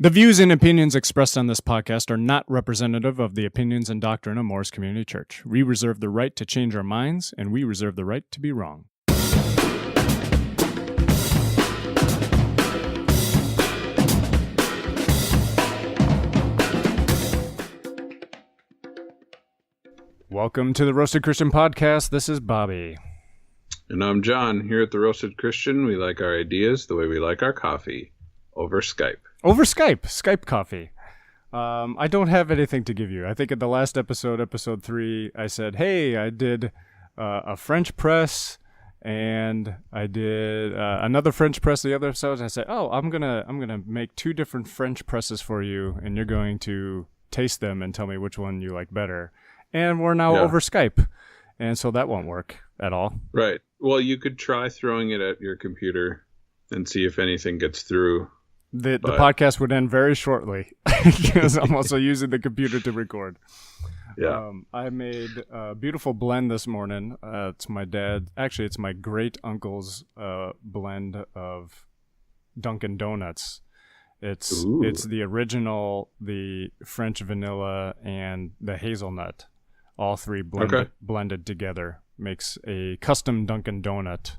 The views and opinions expressed on this podcast are not representative of the opinions and doctrine of Morris Community Church. We reserve the right to change our minds, and we reserve the right to be wrong. Welcome to the Roasted Christian Podcast. This is Bobby. And I'm John. Here at the Roasted Christian, we like our ideas the way we like our coffee. Over Skype. Over Skype coffee. I don't have anything to give you. I think in the last episode, episode 3, I said, hey, I did a French press, and I did another French press the other episode. I said, oh, I'm gonna make 2 different French presses for you, and you're going to taste them and tell me which one you like better. And we're now over Skype, and so that won't work at all. Right. Well, you could try throwing it at your computer and see if anything gets through. The podcast would end very shortly because I'm also using the computer to record. Yeah. I made a beautiful blend this morning. It's my it's my great uncle's blend of Dunkin' Donuts. It's the original, the French vanilla, and the hazelnut. All 3 blended together makes a custom Dunkin' Donut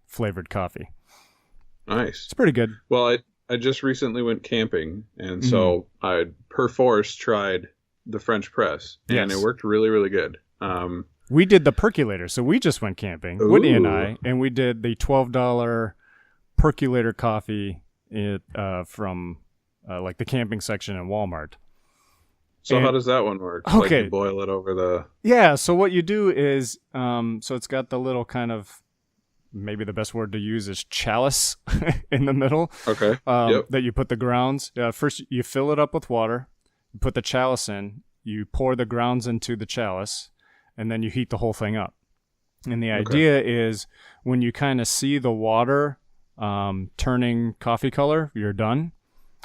flavored coffee. Nice. It's pretty good. Well, I just recently went camping, and so I perforce tried the French press, and it worked really, really good. We did the percolator, so we just went camping, Whitney and I, and we did the $12 percolator coffee from like the camping section in Walmart. So how does that one work? Okay. Like you boil it over the... Yeah, so what you do is, so it's got the little kind of, maybe the best word to use is chalice in the middle. Okay. That you put the grounds. First, you fill it up with water. You put the chalice in. You pour the grounds into the chalice, and then you heat the whole thing up. And the idea is when you kind of see the water turning coffee color, you're done.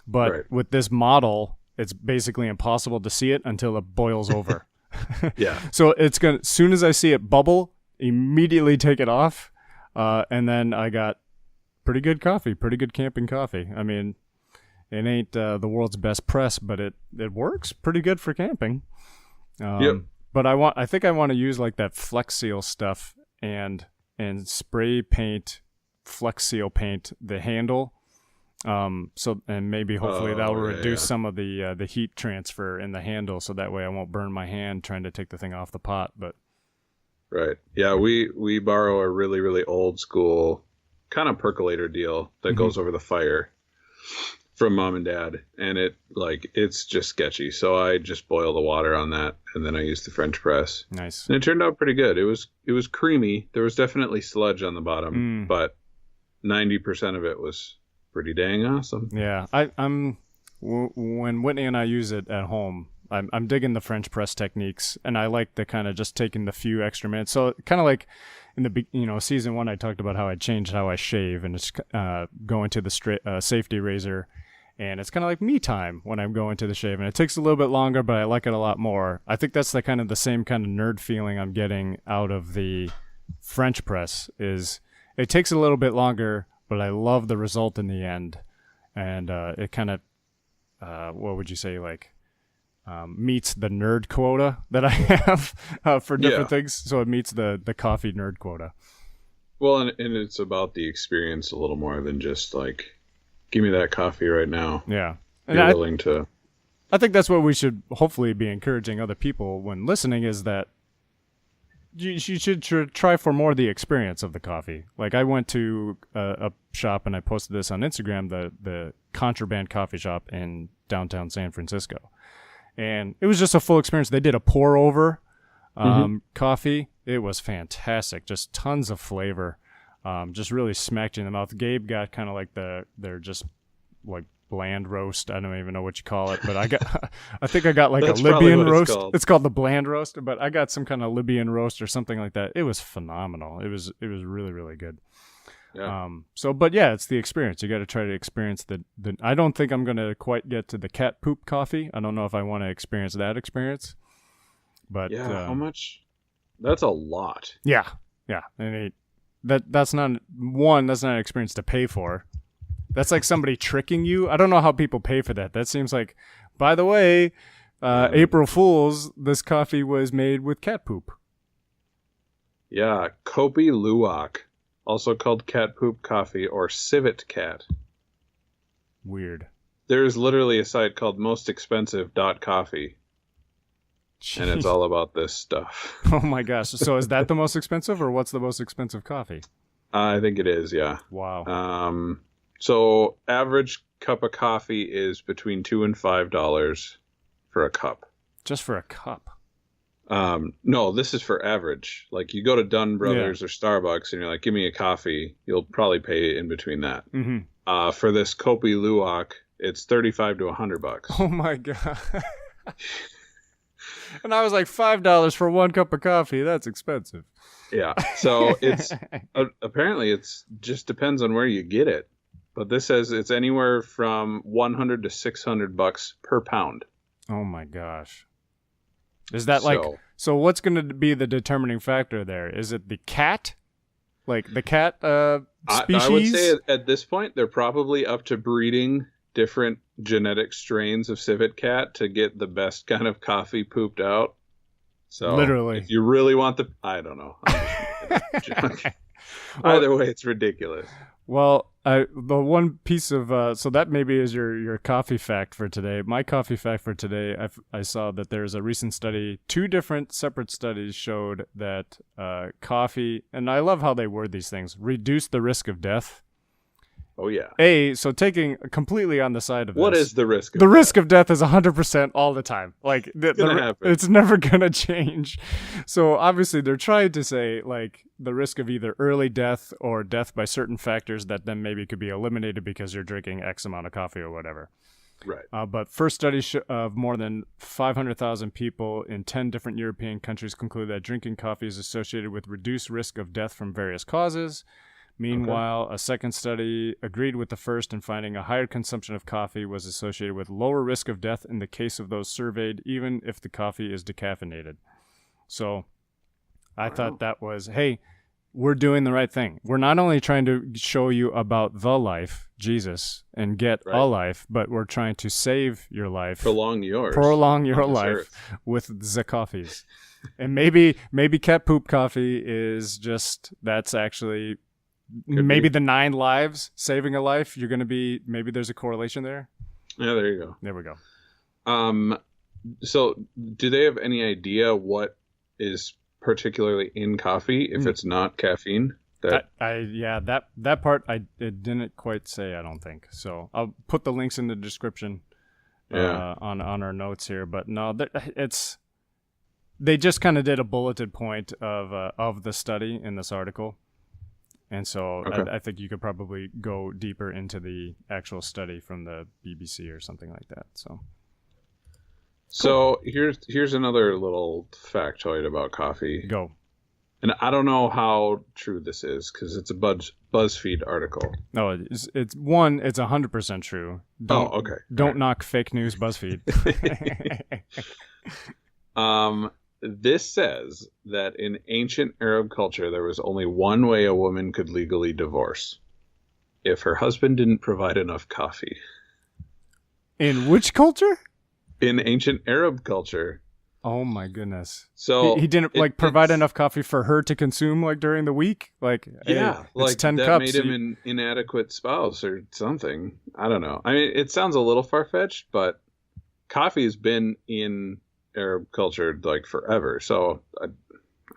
But with this model, it's basically impossible to see it until it boils over. Yeah. So it's gonna. As soon as I see it bubble, immediately take it off. And then I got pretty good coffee, pretty good camping coffee. I mean, it ain't the world's best press, but it works pretty good for camping. But I think I want to use like that Flex Seal stuff and spray paint, Flex Seal paint the handle. And maybe hopefully that'll reduce some of the heat transfer in the handle, so that way I won't burn my hand trying to take the thing off the pot. But right. Yeah, we borrow a really, really old school kind of percolator deal that goes over the fire from Mom and Dad, and it's just sketchy. So I just boil the water on that, and then I use the French press. Nice. And it turned out pretty good. It was creamy. There was definitely sludge on the bottom, but 90% of it was pretty dang awesome. Yeah, when Whitney and I use it at home, I'm digging the French press techniques, and I like the kind of just taking the few extra minutes. So kind of like in the season 1, I talked about how I changed how I shave, and it's going to the safety razor, and it's kind of like me time when I'm going to the shave, and it takes a little bit longer, but I like it a lot more. I think that's the same kind of nerd feeling I'm getting out of the French press. Is it takes a little bit longer, but I love the result in the end, and it kind of what would you say, like meets the nerd quota that I have for different things. So it meets the coffee nerd quota. Well, and it's about the experience a little more than just like, give me that coffee right now. Yeah. And you're willing to. I think that's what we should hopefully be encouraging other people when listening, is that you should try for more the experience of the coffee. Like I went to a shop, and I posted this on Instagram, the Contraband Coffee Shop in downtown San Francisco. And it was just a full experience. They did a pour over coffee. It was fantastic. Just tons of flavor. Just really smacked you in the mouth. Gabe got kind of like they're just like bland roast. I don't even know what you call it, but I think I got like a Libyan roast. It's called the bland roast, but I got some kind of Libyan roast or something like that. It was phenomenal. It was really, really good. Yeah. But yeah, it's the experience. You got to try to experience the. I don't think I'm going to quite get to the cat poop coffee. I don't know if I want to experience that experience. But how much? That's a lot. Yeah. And that's not an experience to pay for. That's like somebody tricking you. I don't know how people pay for that. That seems like, by the way, April Fools, this coffee was made with cat poop. Yeah, Kopi Luwak, also called cat poop coffee or civet cat. Weird. There's literally a site called mostexpensive.coffee, and it's all about this stuff. Oh my gosh. So is that the most expensive, or what's the most expensive coffee? I think it is, yeah. Wow. So average cup of coffee is between $2 and $5 for a cup. Just for a cup? No, this is for average. Like you go to Dunn Brothers or Starbucks and you're like, give me a coffee. You'll probably pay in between that. Mm-hmm. For this Kopi Luwak, it's $35 to $100. Oh my God. And I was like, $5 for one cup of coffee. That's expensive. Yeah. So it's apparently it's just depends on where you get it. But this says it's anywhere from $100 to $600 per pound. Oh my gosh. Is that like, so what's going to be the determining factor there? Is it the cat? Like the cat species? I would say at this point, they're probably up to breeding different genetic strains of civet cat to get the best kind of coffee pooped out. So literally, if you really want I don't know. Either way, it's ridiculous. Well, the one piece of so that maybe is your coffee fact for today. My coffee fact for today, I saw that there's a recent study. 2 different separate studies showed that coffee, and I love how they word these things, reduce the risk of death. Oh yeah. So taking completely on the side of this. What is the risk of death? The risk of death is 100% all the time. Like it's never going to change. So obviously they're trying to say like the risk of either early death or death by certain factors that then maybe could be eliminated because you're drinking X amount of coffee or whatever. Right. But first study of more than 500,000 people in 10 different European countries concluded that drinking coffee is associated with reduced risk of death from various causes. Meanwhile, a second study agreed with the first in finding a higher consumption of coffee was associated with lower risk of death in the case of those surveyed, even if the coffee is decaffeinated. So I thought that was, hey, we're doing the right thing. We're not only trying to show you about the life, Jesus, and get a life, but we're trying to save your life. Prolong your life with the coffees. And maybe cat poop coffee is just, that's actually... maybe the 9 lives saving a life. You're going to be, maybe there's a correlation there. Yeah, there you go. There we go. So do they have any idea what is particularly in coffee if it's not caffeine? That part it didn't quite say, I don't think. So I'll put the links in the description on our notes here. But no, they just kind of did a bulleted point of the study in this article. And so I think you could probably go deeper into the actual study from the BBC or something like that. So here's another little factoid about coffee. Go. And I don't know how true this is because it's a BuzzFeed article. No, it's 100% true. Don't knock fake news BuzzFeed. This says that in ancient Arab culture, there was only one way a woman could legally divorce: if her husband didn't provide enough coffee. In which culture? In ancient Arab culture. Oh my goodness! So he didn't provide enough coffee for her to consume during the week. It's 10 that cups. Made him an inadequate spouse or something. I don't know. I mean, it sounds a little far fetched, but coffee has been in Arab culture forever, so I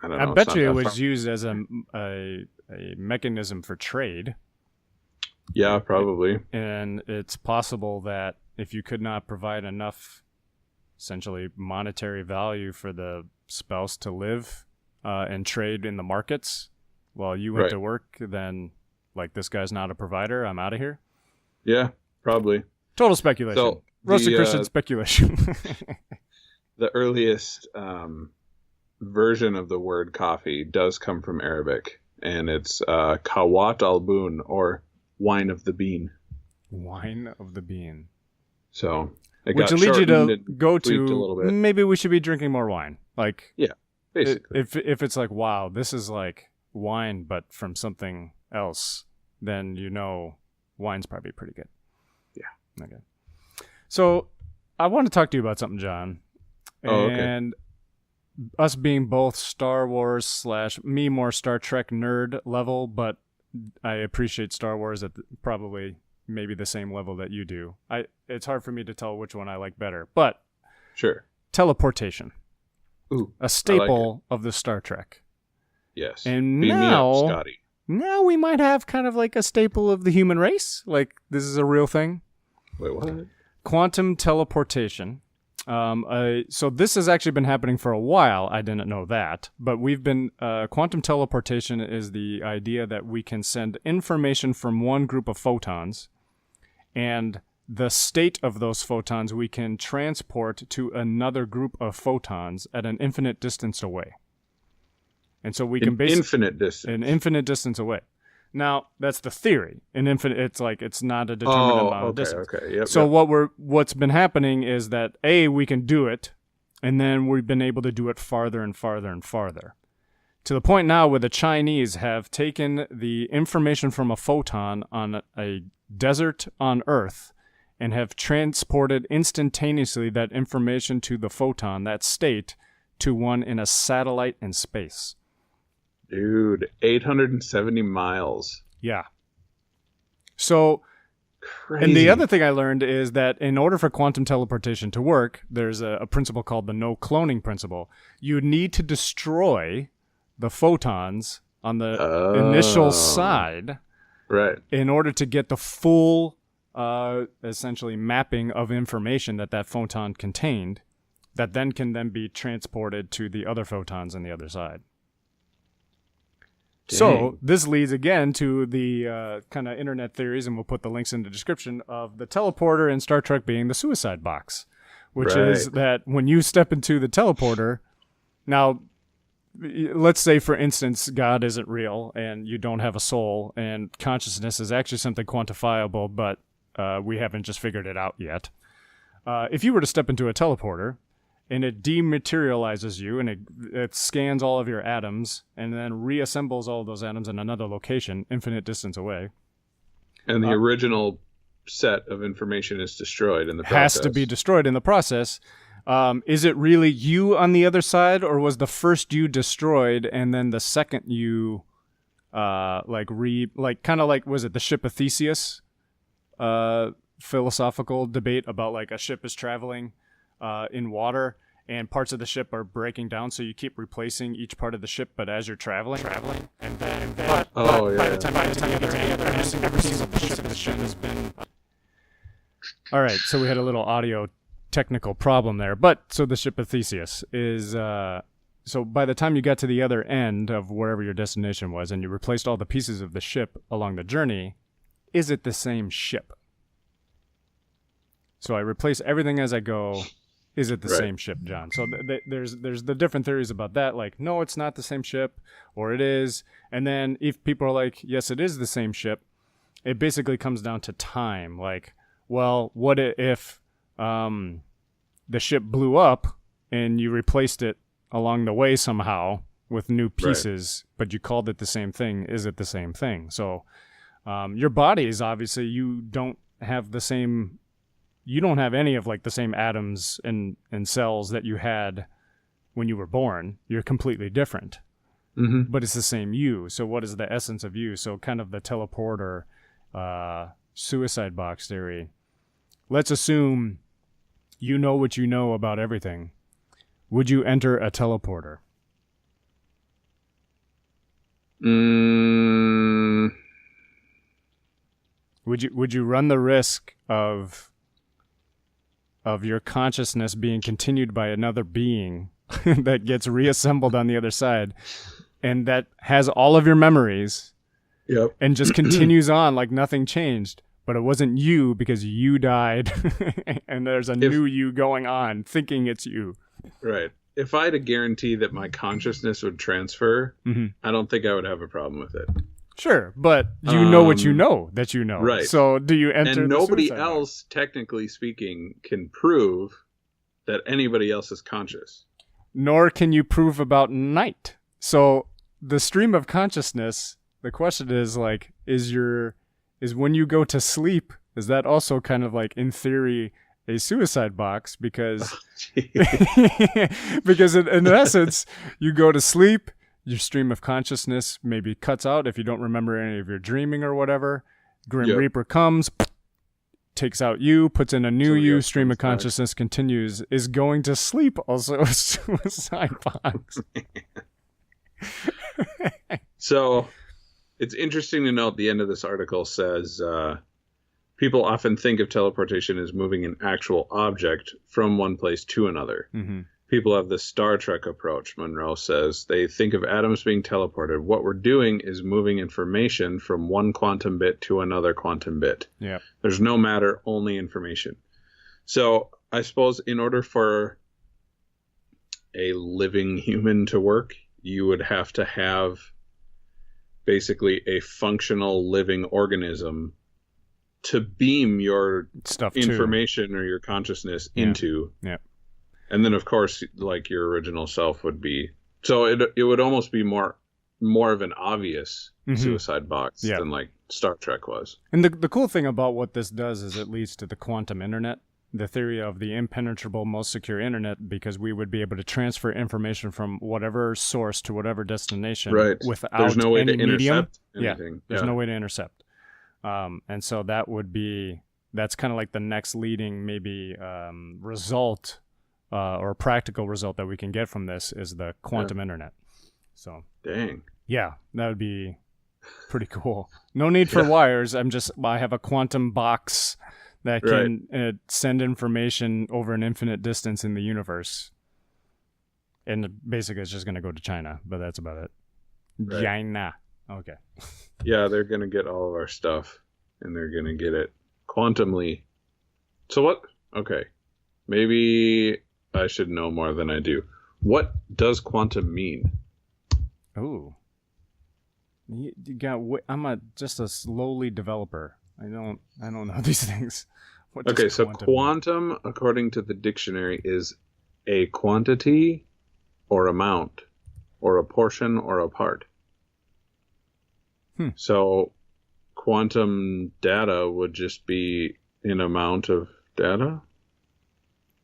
don't know. I bet you it was used as a mechanism for trade. Yeah, probably. And it's possible that if you could not provide enough, essentially monetary value for the spouse to live and trade in the markets while you went to work, then this guy's not a provider. I'm out of here. Yeah, probably. Total speculation. So Roasted Christian speculation. The earliest version of the word coffee does come from Arabic, and it's kawat al-bun, or wine of the bean. Wine of the bean. So which leads you to go to, maybe we should be drinking more wine. Yeah, basically. If it's wow, this is like wine, but from something else, then wine's probably pretty good. Yeah. Okay. So I want to talk to you about something, John. Oh, okay. And us being both Star Wars / me more Star Trek nerd level, but I appreciate Star Wars at probably maybe the same level that you do. It's hard for me to tell which one I like better, but Sure. teleportation. Ooh, A staple of the Star Trek. yes. And Beam me up, now, Scotty. now we might have kind of like a staple of the human race. Like this is a real thing. Wait, what? Quantum teleportation. So this has actually been happening for a while. I didn't know that, but quantum teleportation is the idea that we can send information from one group of photons, and the state of those photons we can transport to another group of photons at an infinite distance away. And so we can infinite distance. an infinite distance away. Now that's the theory. It's not a determinate amount of distance. Okay. Yep. So yep. what's been happening is that we can do it, and then we've been able to do it farther and farther and farther, to the point now where the Chinese have taken the information from a photon on a desert on Earth and have transported instantaneously that information to the photon, that state, to one in a satellite in space. Dude, 870 miles. Yeah. So, Crazy. and the other thing I learned is that in order for quantum teleportation to work, there's a principle called the no cloning principle. You need to destroy the photons on the initial side, right, in order to get the full, essentially mapping of information that photon contained, that then can be transported to the other photons on the other side. Dang. So this leads again to the kind of internet theories, and we'll put the links in the description, of the teleporter in Star Trek being the suicide box, which is that when you step into the teleporter, now let's say, for instance, God isn't real and you don't have a soul, and consciousness is actually something quantifiable, but we haven't just figured it out yet. If you were to step into a teleporter, and it dematerializes you, and it scans all of your atoms, and then reassembles all of those atoms in another location, infinite distance away. And the original set of information is destroyed in the process. Has to be destroyed in the process. Is it really you on the other side, or was the first you destroyed, and then the second you, was it the ship of Theseus? Philosophical debate about like a ship is traveling in water, and parts of the ship are breaking down, so you keep replacing each part of the ship, but as you're traveling, and then by the time you get to the other end, every piece of the ship has been. All right, so we had a little audio technical problem there, but so the ship of Theseus is. So by the time you got to the other end of wherever your destination was, and you replaced all the pieces of the ship along the journey, is it the same ship? So I replace everything as I go. Is it the same ship, John? So there's the different theories about that. Like, no, it's not the same ship, or it is. And then if people are like, yes, it is the same ship, it basically comes down to time. Like, well, what if the ship blew up and you replaced it along the way somehow with new pieces, but you called it the same thing? Is it the same thing? So your body is obviously, you don't have any of like the same atoms and cells that you had when you were born. You're completely different, but it's the same you. So what is the essence of you? So kind of the teleporter, suicide box theory. Let's assume you know what you know about everything. Would you enter a teleporter? Would you run the risk of your consciousness being continued by another being that gets reassembled on the other side, and that has all of your memories, and just continues on like nothing changed, but it wasn't you because you died, and there's a new you going on thinking it's you. Right. If I had a guarantee that my consciousness would transfer, I don't think I would have a problem with it. Sure, but you know what you know that you know. Right. So do you enter? And nobody else, technically speaking, can prove that anybody else is conscious. Nor can you prove about night. So the stream of consciousness, the question is like, is your is when you go to sleep, is that also kind of like, in theory, a suicide box? Because because in essence, you go to sleep, your stream of consciousness maybe cuts out if you don't remember any of your dreaming or whatever. Grim Reaper comes, takes out you, puts in a new you, stream of consciousness continues. Is going to sleep also a suicide box? So it's interesting to note the end of this article says people often think of teleportation as moving an actual object from one place to another. Mm-hmm. People have the Star Trek approach, Monroe says. They think of atoms being teleported. What we're doing is moving information from one quantum bit to another quantum bit. Yeah. There's no matter, only information. So I suppose in order for a living human to work, you would have to have basically a functional living organism to beam your stuff information or your consciousness into. Yeah. And then, of course, like your original self would be. So it would almost be more of an obvious suicide box than like Star Trek was. And the cool thing about what this does is it leads to the quantum internet, the theory of the impenetrable, most secure internet, because we would be able to transfer information from whatever source to whatever destination without There's no way any to medium. intercept anything. There's no way to intercept. And so that's kind of like the next leading maybe result. Or a practical result that we can get from this is the quantum internet. So, dang. Yeah, that would be pretty cool. No need for wires. I have a quantum box that can send information over an infinite distance in the universe. And basically it's just going to go to China, but that's about it. Right. China. Okay. Yeah, they're going to get all of our stuff and they're going to get it quantumly. So what? Okay. Maybe I should know more than I do. What does quantum mean? Ooh. You got. I'm just a slowly developer. I don't know these things. Okay, so quantum, according to the dictionary, is a quantity or amount or a portion or a part. So quantum data would just be an amount of data?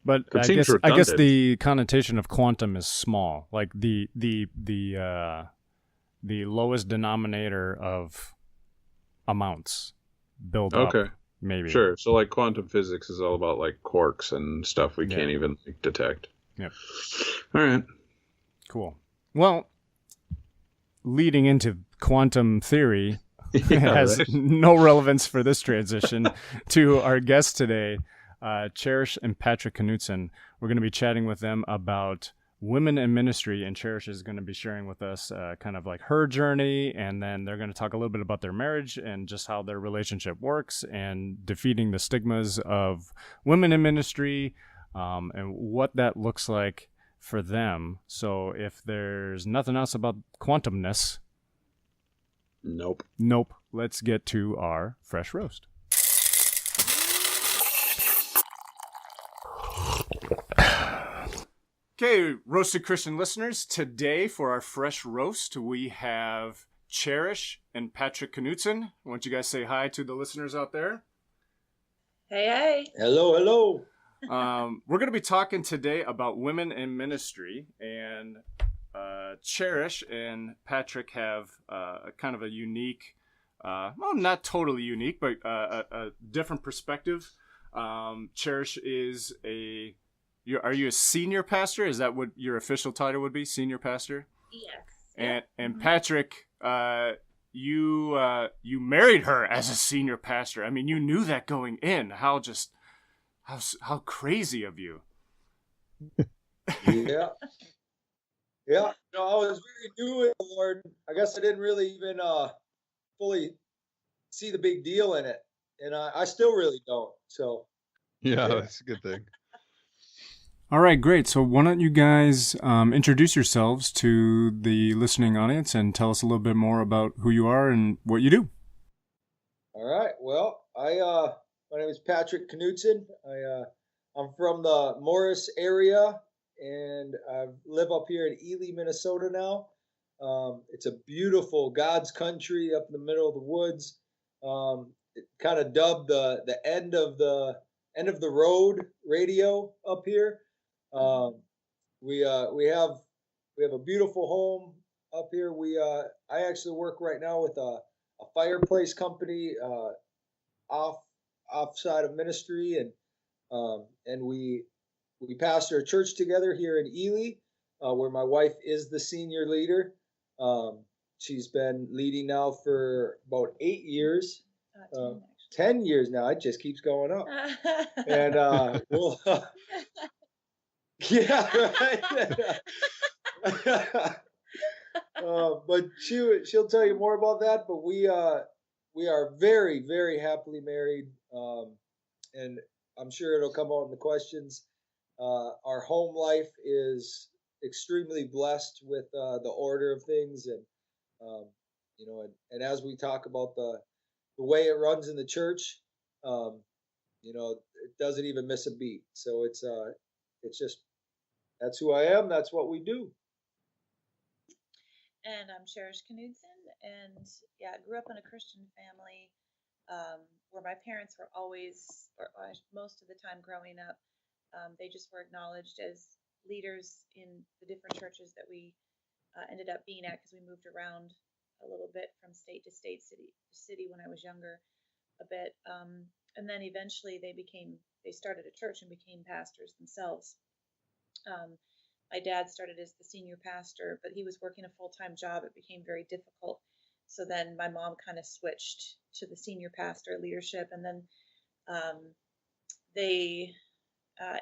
But I guess the connotation of quantum is small, like the lowest denominator of amounts build up. Maybe. Sure. So like quantum physics is all about like quarks and stuff we can't even like, detect. Yep. All right. Cool. Well, leading into quantum theory has no relevance for this transition to our guests today. Cherish and Patrick Knudson. We're going to be chatting with them about women in ministry, and Cherish is going to be sharing with us kind of like her journey, and then they're going to talk a little bit about their marriage and just how their relationship works and defeating the stigmas of women in ministry and what that looks like for them. So if there's nothing else about quantumness, Nope. Let's get to our fresh roast. Okay, Roasted Christian listeners, today for our fresh roast, we have Cherish and Patrick Knudson. I want you guys to say hi to the listeners out there. Hey. Hello. We're going to be talking today about women in ministry, and Cherish and Patrick have kind of a unique, well, not totally unique, but a different perspective. Cherish is are you a senior pastor? Is that what your official title would be? Senior pastor? Yes. And Patrick, you married her as a senior pastor. I mean, you knew that going in. How crazy of you. Yeah. No, I was very new in the Lord. I guess I didn't really even fully see the big deal in it, and I still really don't. So. Yeah, that's a good thing. All right, great. So why don't you guys introduce yourselves to the listening audience and tell us a little bit more about who you are and what you do. All right. Well, my name is Patrick Knudson. I'm from the Morris area, and I live up here in Ely, Minnesota now. It's a beautiful God's country up in the middle of the woods. kind of dubbed the end of the road radio up here. Um, we have a beautiful home up here. I actually work right now with a fireplace company off offside of ministry, and we pastor a church together here in Ely, where my wife is the senior leader. She's been leading now for about 8 years. 10 years now. It just keeps going up. And we'll yeah, right. But she'll tell you more about that. But we are very, very happily married, and I'm sure it'll come out in the questions. Our home life is extremely blessed with the order of things, and and as we talk about the way it runs in the church, it doesn't even miss a beat. So it's just that's who I am. That's what we do. And I'm Cherish Knudson, and yeah, I grew up in a Christian family where my parents were always, or most of the time growing up, they just were acknowledged as leaders in the different churches that we ended up being at, because we moved around a little bit from state to state, city to city when I was younger a bit. And then eventually they started a church and became pastors themselves. My dad started as the senior pastor, but he was working a full-time job. It became very difficult. So then my mom kind of switched to the senior pastor leadership, and then they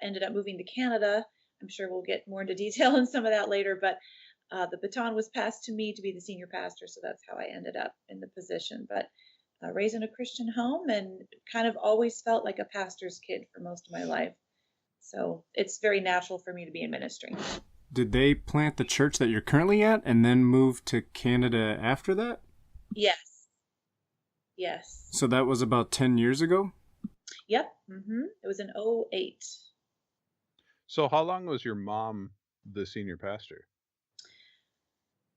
ended up moving to Canada. I'm sure we'll get more into detail on some of that later, but the baton was passed to me to be the senior pastor, so that's how I ended up in the position. But raised in a Christian home, and kind of always felt like a pastor's kid for most of my life. So it's very natural for me to be in ministry. Did they plant the church that you're currently at and then move to Canada after that? Yes. Yes. So that was about 10 years ago? Yep. It was in 2008. So how long was your mom the senior pastor?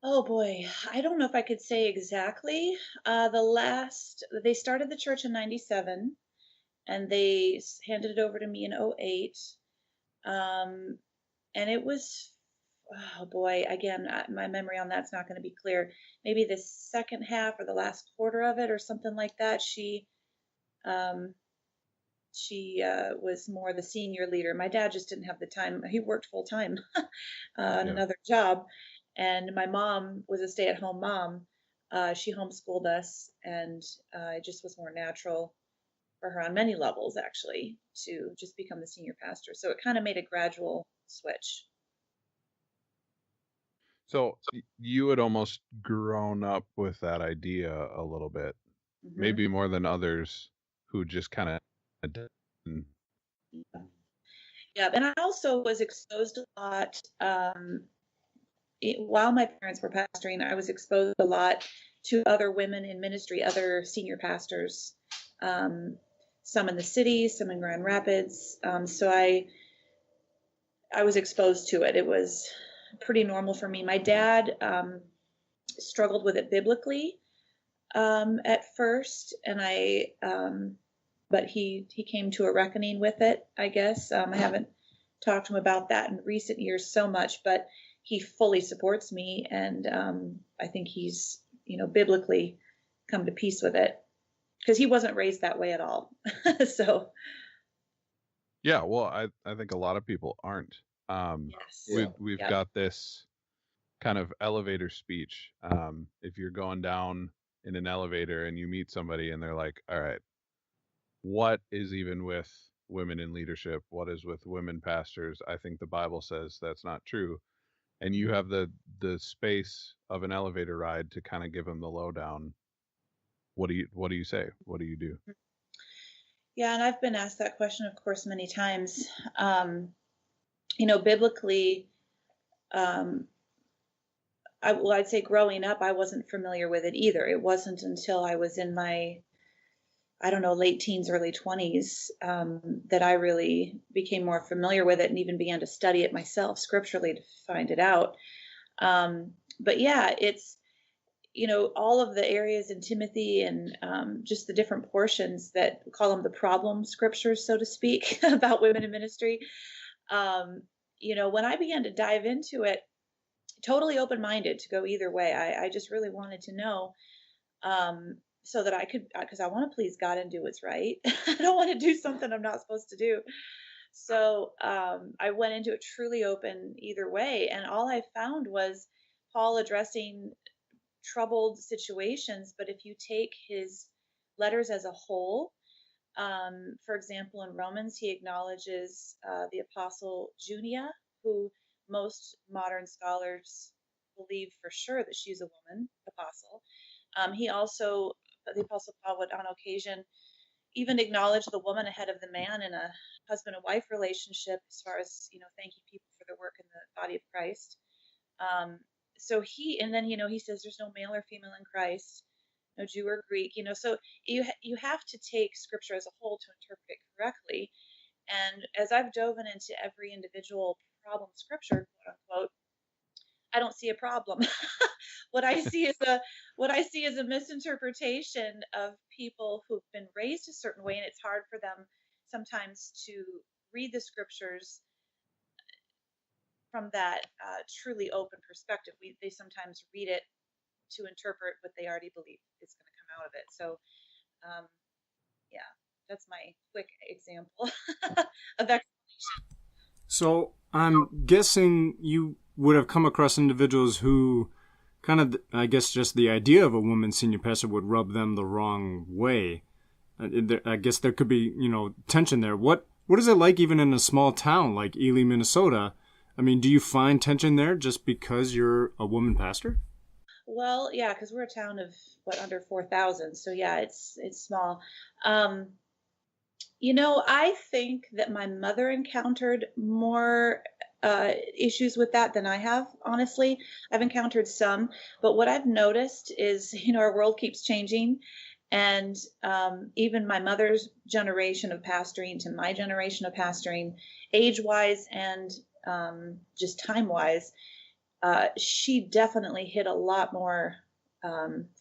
Oh boy, I don't know if I could say exactly. They started the church in 97, and they handed it over to me in 2008. And it was, oh boy, again, my memory on that's not going to be clear. Maybe the second half or the last quarter of it or something like that. She was more the senior leader. My dad just didn't have the time. He worked full time on another job. And my mom was a stay-at-home mom. She homeschooled us, and it just was more natural for her on many levels, actually, to just become the senior pastor. So it kind of made a gradual switch. So you had almost grown up with that idea a little bit, maybe more than others who just kind of. Yeah, and I also was exposed a lot. While my parents were pastoring, I was exposed a lot to other women in ministry, other senior pastors, some in the city, some in Grand Rapids. So I was exposed to it. It was pretty normal for me. My dad struggled with it biblically at first, and but he came to a reckoning with it, I guess. I haven't talked to him about that in recent years so much, but he fully supports me, and I think he's, biblically come to peace with it, because he wasn't raised that way at all. So. Yeah, well, I think a lot of people aren't. Yes. We've got this kind of elevator speech. If you're going down in an elevator and you meet somebody and they're like, all right, what is even with women in leadership? What is with women pastors? I think the Bible says that's not true. And you have the space of an elevator ride to kind of give them the lowdown. What do you say? What do you do? Yeah, and I've been asked that question, of course, many times. Biblically, I'd say growing up, I wasn't familiar with it either. It wasn't until I was in my, late teens, early 20s, that I really became more familiar with it and even began to study it myself scripturally to find it out. But yeah, it's, all of the areas in Timothy and just the different portions that we call them the problem scriptures, so to speak, about women in ministry. When I began to dive into it, totally open-minded to go either way. I just really wanted to know, so that I could, because I want to please God and do what's right. I don't want to do something I'm not supposed to do. So I went into it truly open either way. And all I found was Paul addressing troubled situations. But if you take his letters as a whole, for example, in Romans, he acknowledges the apostle Junia, who most modern scholars believe for sure that she's a woman apostle. He also, the apostle Paul would on occasion even acknowledge the woman ahead of the man in a husband and wife relationship, as far as, thanking people for their work in the body of Christ. And then, he says there's no male or female in Christ, no Jew or Greek, so you have to take scripture as a whole to interpret it correctly. And as I've dove into every individual problem scripture, quote unquote, I don't see a problem. What I see is a misinterpretation of people who've been raised a certain way, and it's hard for them sometimes to read the scriptures from that truly open perspective. They sometimes read it to interpret what they already believe is going to come out of it. So, yeah, that's my quick example of explanation. So I'm guessing you would have come across individuals who kind of, I guess, just the idea of a woman senior pastor would rub them the wrong way. I guess there could be, tension there. What is it like even in a small town like Ely, Minnesota? I mean, do you find tension there just because you're a woman pastor? Well, yeah, because we're a town of under 4,000, so yeah, it's small. I think that my mother encountered more issues with that than I have, honestly. I've encountered some, but what I've noticed is, our world keeps changing. And even my mother's generation of pastoring to my generation of pastoring, age-wise and just time-wise, she definitely hit a lot more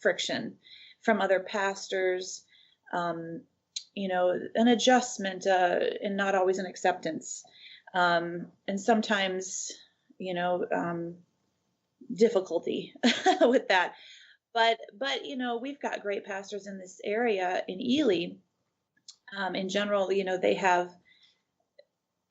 friction from other pastors, an adjustment and not always an acceptance. And sometimes, difficulty with that. But we've got great pastors in this area in Ely. In general,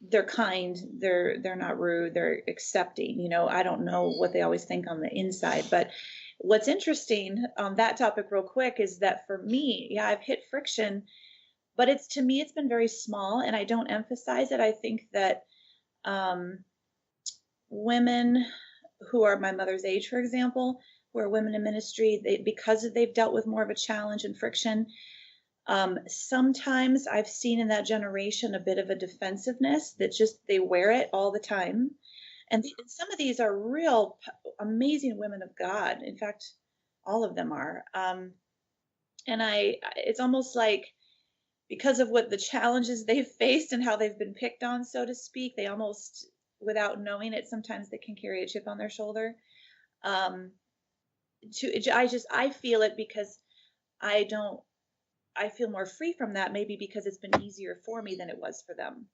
they're kind, they're not rude, they're accepting. I don't know what they always think on the inside, but what's interesting on that topic real quick is that for me, yeah, I've hit friction, but to me, it's been very small, and I don't emphasize it. I think that women who are my mother's age, for example, who are women in ministry, because they've dealt with more of a challenge and friction, sometimes I've seen in that generation a bit of a defensiveness that just they wear it all the time. And some of these are real amazing women of God. In fact, all of them are. And it's almost like because of what the challenges they've faced and how they've been picked on, so to speak, they almost, without knowing it, sometimes they can carry a chip on their shoulder. I feel it because I feel more free from that, maybe because it's been easier for me than it was for them.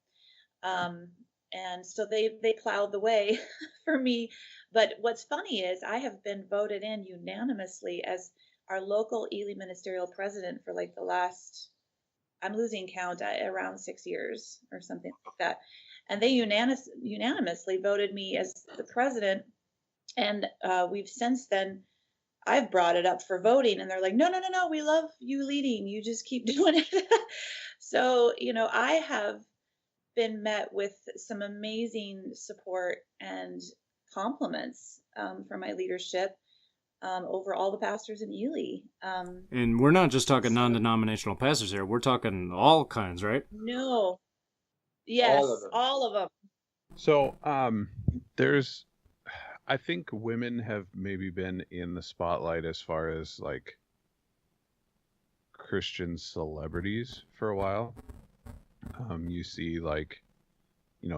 And so they plowed the way for me. But what's funny is I have been voted in unanimously as our local Ely ministerial president for like the last, I'm losing count, around 6 years or something like that. And they unanimously voted me as the president. And we've since then, I've brought it up for voting, and they're like, no, we love you leading. You just keep doing it. So, I have been met with some amazing support and compliments from my leadership over all the pastors in Ely. And we're not just talking non-denominational pastors here. We're talking all kinds, right? No. Yes, all of them. So I think women have maybe been in the spotlight as far as like Christian celebrities for a while. You see like,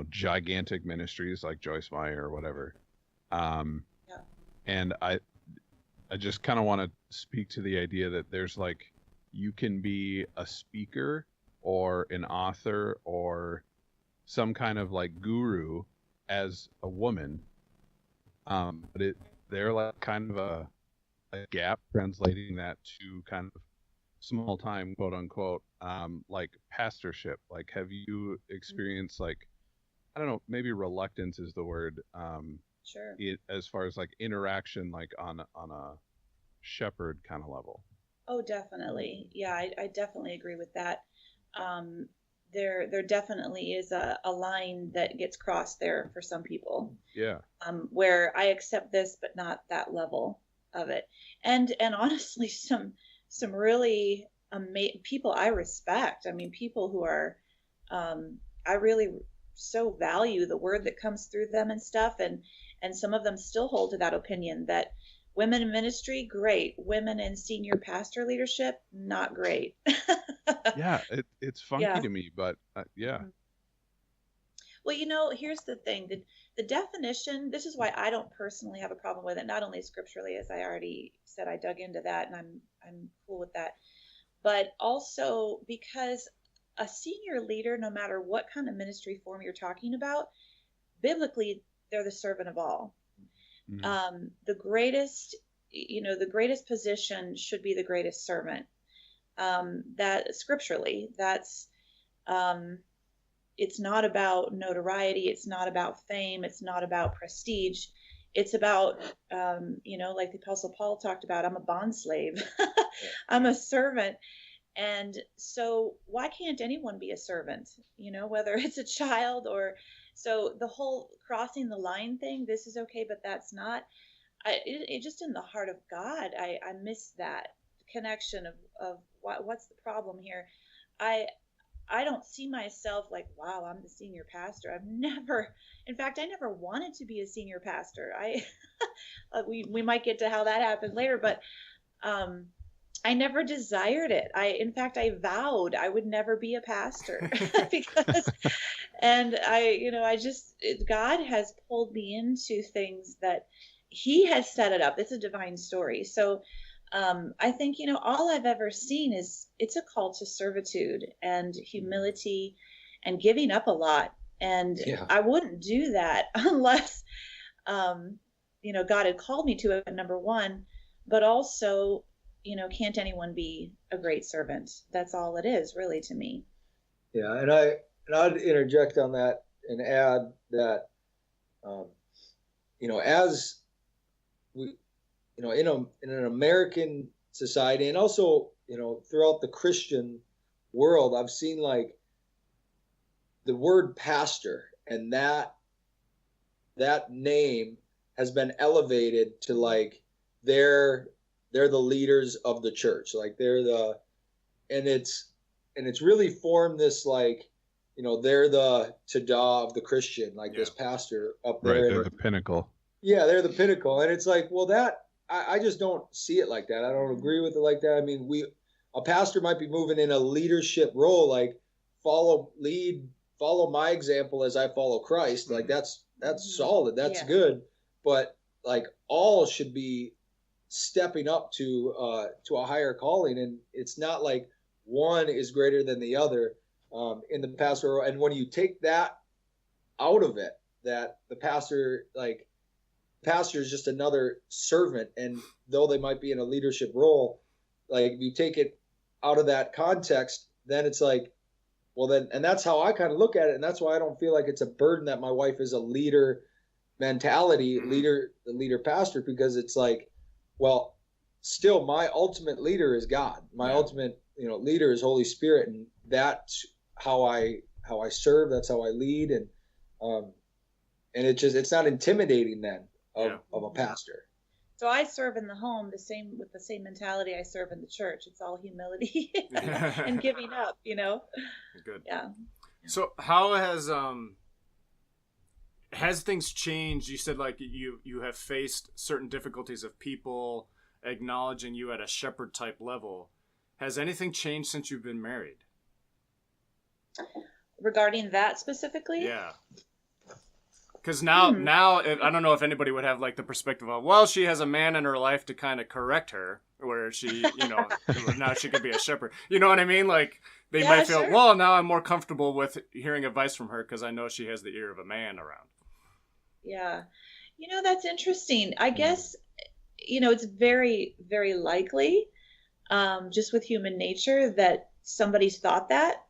gigantic ministries like Joyce Meyer or whatever. And I just kind of want to speak to the idea that there's like, you can be a speaker or an author or some kind of like guru as a woman. But they're like kind of a gap translating that to kind of small time, quote unquote, like pastorship. Like, have you experienced like, I don't know, maybe reluctance is the word, Sure. as far as like interaction, like on a shepherd kind of level? Oh, definitely. Yeah, I definitely agree with that. There definitely is a line that gets crossed there for some people, Yeah. where I accept this, but not that level of it. And honestly, some really people I respect. I mean, people who are, I really so value the word that comes through them and stuff. And some of them still hold to that opinion that women in ministry, great. Women in senior pastor leadership, not great. Yeah, it's funky Yeah. to me, but yeah. Mhm. Well, here's the thing. The definition, this is why I don't personally have a problem with it, not only scripturally, as I already said, I dug into that and I'm cool with that, but also because a senior leader, no matter what kind of ministry form you're talking about, biblically, they're the servant of all. Mhm. The greatest position should be the greatest servant. That scripturally, that's it's not about notoriety, it's not about fame, it's not about prestige. It's about, like the Apostle Paul talked about, I'm a bond slave, I'm a servant. And so, why can't anyone be a servant? Whether it's a child or so the whole crossing the line thing, this is okay, but that's not. It just in the heart of God, I miss that connection of what's the problem here. I I don't see myself like, wow, I'm the senior pastor. In fact, I never wanted to be a senior pastor. We might get to how that happened later, but um, I never desired it. In fact, I vowed I would never be a pastor because, and God has pulled me into things that He has set it up. It's a divine story. So, I think, all I've ever seen is it's a call to servitude and humility and giving up a lot. And Yeah. I wouldn't do that unless, God had called me to it, number one, but also, can't anyone be a great servant? That's all it is, really, to me. Yeah, I'd interject on that and add that, um, as we, in an American society, and also, throughout the Christian world, I've seen like the word pastor, and that name has been elevated to like they're the leaders of the church, like and it's really formed this like, they're the tada of the Christian, like Yeah. this pastor up Right, there. they're And the pinnacle. yeah, they're the pinnacle. And it's like, well, I just don't see it like that. I don't agree with it like that. I mean, a pastor might be moving in a leadership role, like follow my example as I follow Christ. Like that's solid. That's Yeah. good. But like all should be stepping up to a higher calling, and it's not like one is greater than the other in the pastoral. And when you take that out of it, that the pastor is just another servant, and though they might be in a leadership role, like if you take it out of that context, then it's like, well then, and that's how I kind of look at it, and that's why I don't feel like it's a burden that my wife is a leader mentality, the leader pastor, because it's like, well, still my ultimate leader is God. My ultimate, leader is Holy Spirit, and that's how I serve. That's how I lead, and it's not intimidating then of a pastor. So I serve in the home with the same mentality I serve in the church. It's all humility and giving up, Good. Yeah. So how has things changed? You said like you have faced certain difficulties of people acknowledging you at a shepherd type level. Has anything changed since you've been married? Regarding that specifically? Yeah. Because now I don't know if anybody would have like the perspective of, well, she has a man in her life to kind of correct her, where she, now she could be a shepherd. You know what I mean? Like they might feel, well, now I'm more comfortable with hearing advice from her because I know she has the ear of a man around. Yeah. That's interesting. I guess, it's very, very likely, just with human nature, that somebody's thought that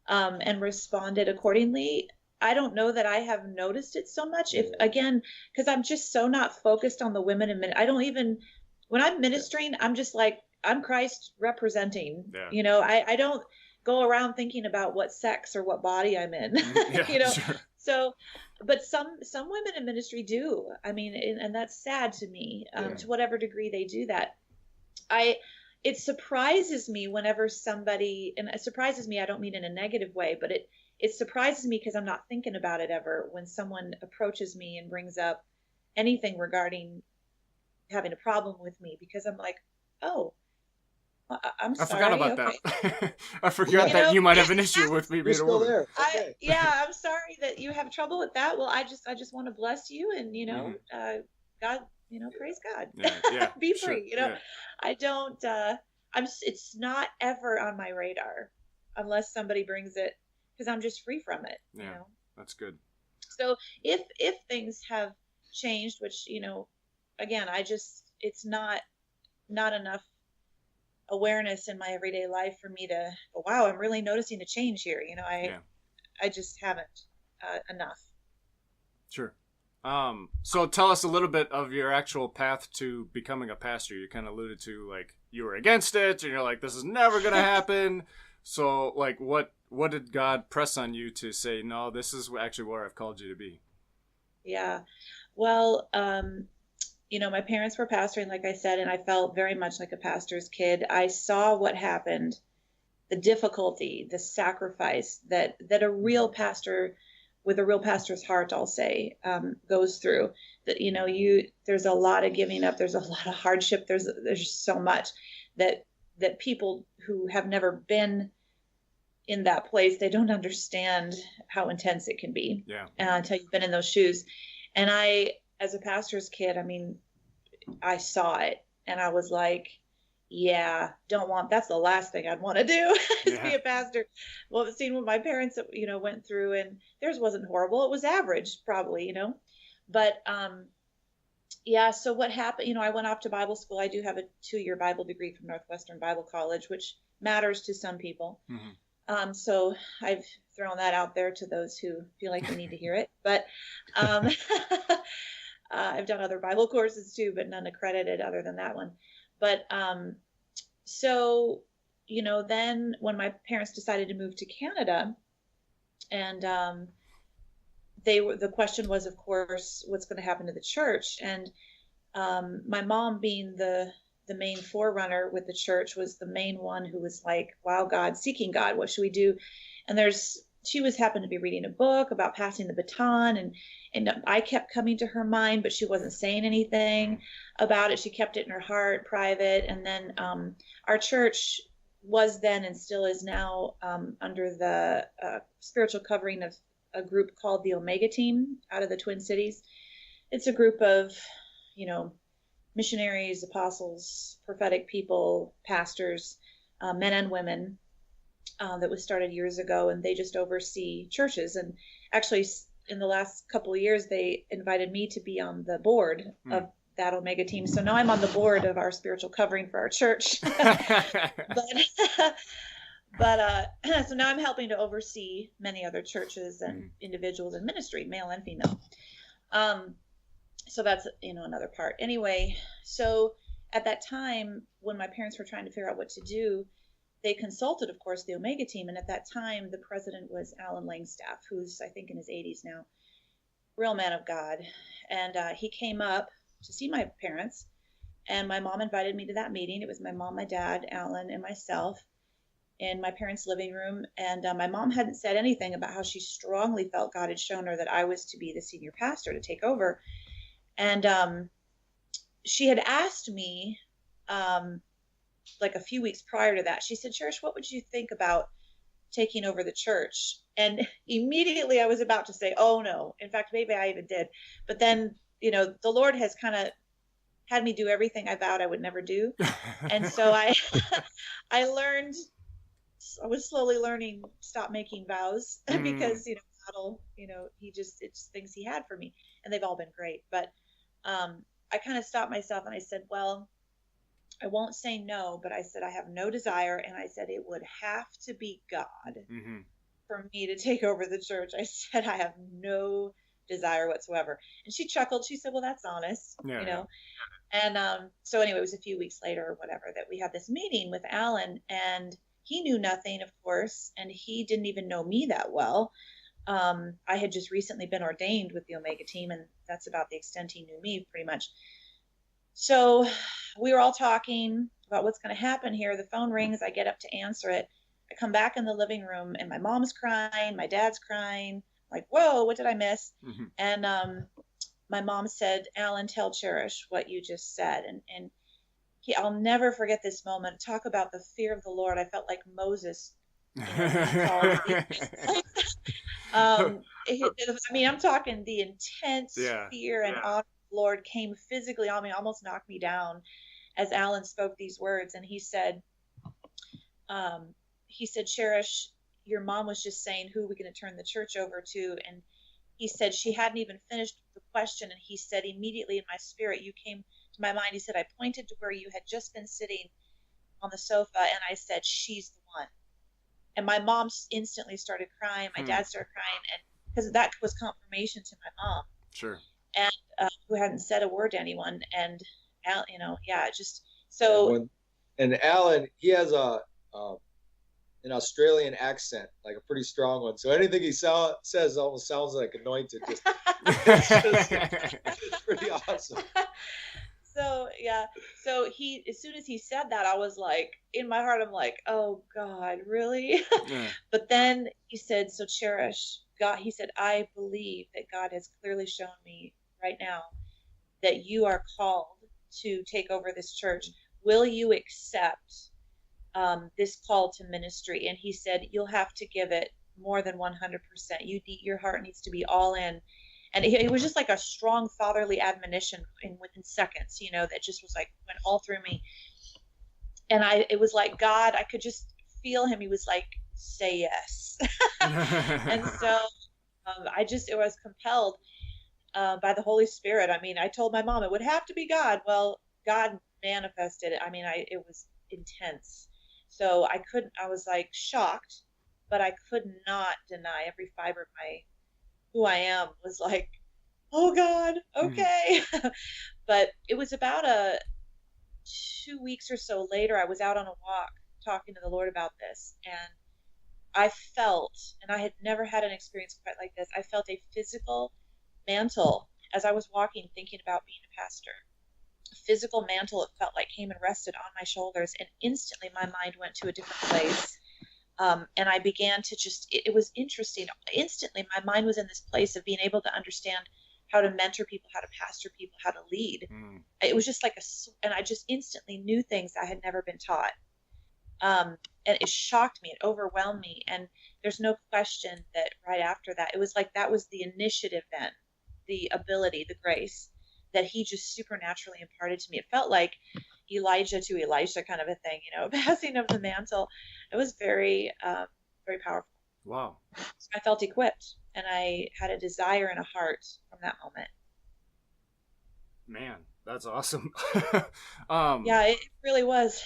and responded accordingly. I don't know that I have noticed it so much. If again, because I'm just so not focused on the women and men. I don't even, when I'm ministering, I'm just like, I'm Christ representing. Yeah. I don't go around thinking about what sex or what body I'm in. Yeah, sure. So, but some women in ministry do. I mean, and that's sad to me. To whatever degree they do that, it surprises me whenever somebody, and it surprises me. I don't mean in a negative way, but it surprises me because I'm not thinking about it ever when someone approaches me and brings up anything regarding having a problem with me, because I'm like, oh, I'm sorry. I forgot about that. I forgot that you might have an issue with me being a woman. There. Okay. I'm sorry that you have trouble with that. Well, I just want to bless you, and God, praise God. Yeah. Be sure. free. I don't. It's not ever on my radar unless somebody brings it, because I'm just free from it. Yeah, that's good. So if things have changed, which again, it's not enough awareness in my everyday life for me to go, wow, I'm really noticing a change here. I just haven't enough. Sure. So tell us a little bit of your actual path to becoming a pastor. You kind of alluded to, like, you were against it and you're like, this is never going to happen. So like, what did God press on you to say, no, this is actually where I've called you to be? Yeah. Well, my parents were pastoring, like I said, and I felt very much like a pastor's kid. I saw what happened, the difficulty, the sacrifice that a real pastor with a real pastor's heart, I'll say, goes through. That there's a lot of giving up, there's a lot of hardship, there's just so much that people who have never been in that place, they don't understand how intense it can be. Yeah. Until you've been in those shoes. And I, as a pastor's kid, I mean, I saw it and I was like, that's the last thing I'd want to do is be a pastor. Well, the scene with my parents, went through, and theirs wasn't horrible. It was average, probably, but, so what happened, I went off to Bible school. I do have a 2-year Bible degree from Northwestern Bible College, which matters to some people. Mm-hmm. So I've thrown that out there to those who feel like they need to hear it, but, I've done other Bible courses too, but none accredited other than that one. But, then when my parents decided to move to Canada, and, the question was, of course, what's going to happen to the church? And, my mom, being the main forerunner with the church, was the main one who was like, wow, God, seeking God, what should we do? And she happened to be reading a book about passing the baton, and I kept coming to her mind, but she wasn't saying anything about it. She kept it in her heart, private. And then our church was then and still is now under the spiritual covering of a group called the Omega Team out of the Twin Cities. It's a group of, missionaries, apostles, prophetic people, pastors, men and women, that was started years ago, and they just oversee churches. And actually, in the last couple of years, they invited me to be on the board of that Omega Team. So now I'm on the board of our spiritual covering for our church. But so now I'm helping to oversee many other churches and individuals in ministry, male and female. So that's, another part. Anyway, so at that time, when my parents were trying to figure out what to do, they consulted, of course, the Omega Team. And at that time, the president was Alan Langstaff, who's, I think, in his 80s now. Real man of God. And he came up to see my parents. And my mom invited me to that meeting. It was my mom, my dad, Alan, and myself in my parents' living room. And my mom hadn't said anything about how she strongly felt God had shown her that I was to be the senior pastor, to take over. And she had asked me, like a few weeks prior to that, she said, Cherish, what would you think about taking over the church. And immediately I was about to say, oh no. In fact, maybe I even did. But then, the Lord has kind of had me do everything I vowed I would never do. And so I was slowly learning stop making vows because, God'll, it's things he had for me, and they've all been great. But I kind of stopped myself and I said, well, I won't say no, but I said, I have no desire. And I said, it would have to be God for me to take over the church. I said, I have no desire whatsoever. And she chuckled. She said, well, that's honest, And so anyway, it was a few weeks later or whatever that we had this meeting with Alan, and he knew nothing, of course, and he didn't even know me that well. I had just recently been ordained with the Omega team, and that's about the extent he knew me, pretty much. So we were all talking about what's going to happen here. The phone rings. I get up to answer it. I come back in the living room, and my mom's crying. My dad's crying. Like, whoa, what did I miss? And my mom said, Alan, tell Cherish what you just said. And I'll never forget this moment. Talk about the fear of the Lord. I felt like Moses. I'm talking the intense fear and honor of the Lord came physically on me, almost knocked me down as Alan spoke these words. And he said, Cherish, your mom was just saying, who are we going to turn the church over to? And he said, she hadn't even finished the question. And he said, immediately in my spirit, you came to my mind. He said, I pointed to where you had just been sitting on the sofa. And I said, she's the one. And my mom instantly started crying. My dad started crying. And because that was confirmation to my mom. Sure. And who hadn't said a word to anyone. And, just so. And Alan, he has an Australian accent, like a pretty strong one. So anything he says almost sounds like anointed. It's pretty awesome. So as soon as he said that, I was like, in my heart, I'm like, oh God, really? But then he said, so Cherish, God, he said, I believe that God has clearly shown me right now that you are called to take over this church. Will you accept this call to ministry? And he said, you'll have to give it more than 100%. Your heart needs to be all in. And it was just like a strong fatherly admonition within seconds, that just was like, went all through me. And it was like God, I could just feel him. He was like, say yes. And so I was compelled by the Holy Spirit. I mean, I told my mom it would have to be God. Well, God manifested it. I mean, it was intense. So I was like shocked, but I could not deny every fiber of who I am was like, oh God, okay. But it was about 2 weeks or so later, I was out on a walk talking to the Lord about this. And I felt, and I had never had an experience quite like this, I felt a physical mantle as I was walking, thinking about being a pastor. A physical mantle, it felt like, came and rested on my shoulders. And instantly my mind went to a different place. And I began to it was interesting. Instantly, my mind was in this place of being able to understand how to mentor people, how to pastor people, how to lead. It was just like and I just instantly knew things I had never been taught. And it shocked me. It overwhelmed me. And there's no question that right after that, it was like that was the initiative then, the ability, the grace that he just supernaturally imparted to me. It felt like Elijah to Elisha kind of a thing, passing of the mantle. It was very, very powerful. Wow. So I felt equipped, and I had a desire and a heart from that moment. Man, that's awesome. Yeah, it really was.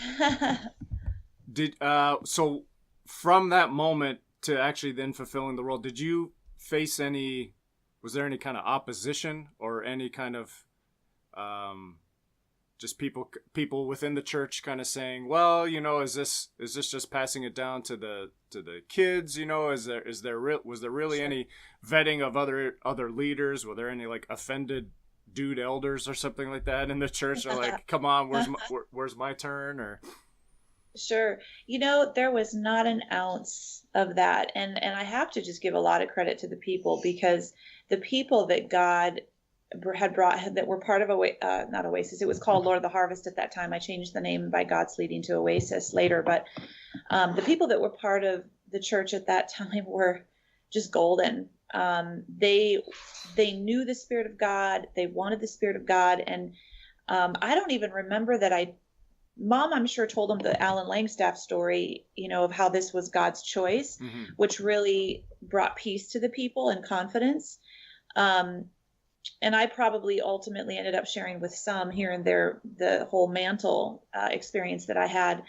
So from that moment to actually then fulfilling the role, did you face was there any kind of opposition or any kind of just people within the church kind of saying, well, is this just passing it down to the kids? Was there really any vetting of other leaders? Were there any like offended dude elders or something like that in the church? Or like, come on, where's my turn? Or Sure. There was not an ounce of that. And I have to just give a lot of credit to the people, because the people that God had brought that were part of not Oasis. It was called Lord of the Harvest at that time. I changed the name by God's leading to Oasis later. But the people that were part of the church at that time were just golden. They knew the Spirit of God. They wanted the Spirit of God. And I don't even remember that Mom, I'm sure, told them the Alan Langstaff story, of how this was God's choice, which really brought peace to the people and confidence. And I probably ultimately ended up sharing with some here and there the whole mantle experience that I had.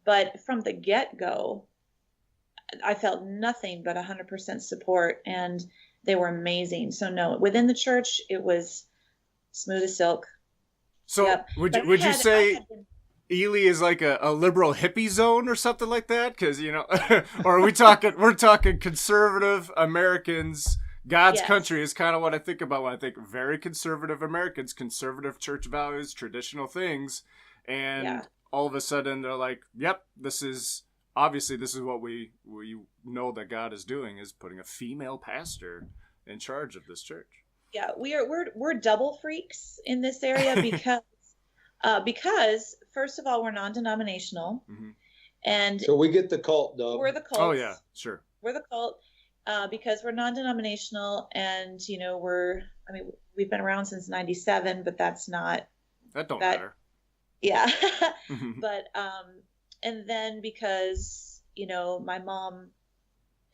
But from the get-go, I felt nothing but 100% support, and they were amazing. So no, within the church, it was smooth as silk. So Yep. would But you say Ely is like a liberal hippie zone or something like that? Because or are we're talking conservative Americans. God's country is kind of what I think about when I think very conservative Americans, conservative church values, traditional things, and all of a sudden they're like, "Yep, this is what we know that God is doing, is putting a female pastor in charge of this church." Yeah, we're double freaks in this area because first of all, we're non-denominational, and so we get the cult, Doug. we're the cult. Oh yeah, sure. We're the cult because we're non-denominational, and we've been around since '97, but that don't matter. Yeah, but and then because my mom,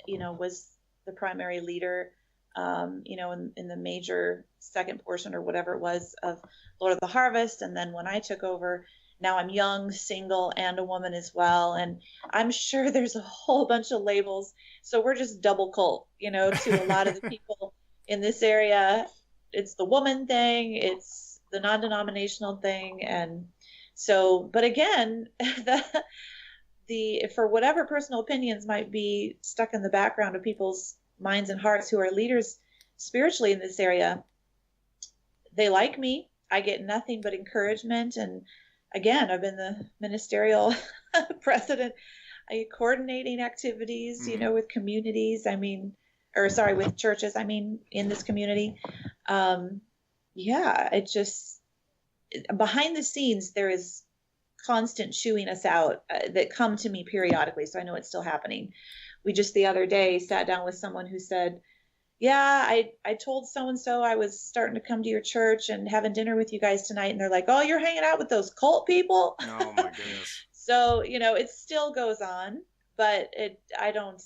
was the primary leader. In the major second portion or whatever it was of Lord of the Harvest. And then when I took over, now I'm young, single, and a woman as well. And I'm sure there's a whole bunch of labels. So we're just double cult, to a lot of the people in this area. It's the woman thing. It's the non-denominational thing. And so, but again, for whatever personal opinions might be stuck in the background of people's minds and hearts who are leaders spiritually in this area, they like me. I get nothing but encouragement. And again, I've been the ministerial president, coordinating activities, with communities. With churches, in this community. It just, behind the scenes, there is constant chewing us out that come to me periodically. So I know it's still happening. We just the other day sat down with someone who said, yeah, I told so-and-so I was starting to come to your church and having dinner with you guys tonight. And they're like, oh, you're hanging out with those cult people? Oh my goodness. So, it still goes on, but I don't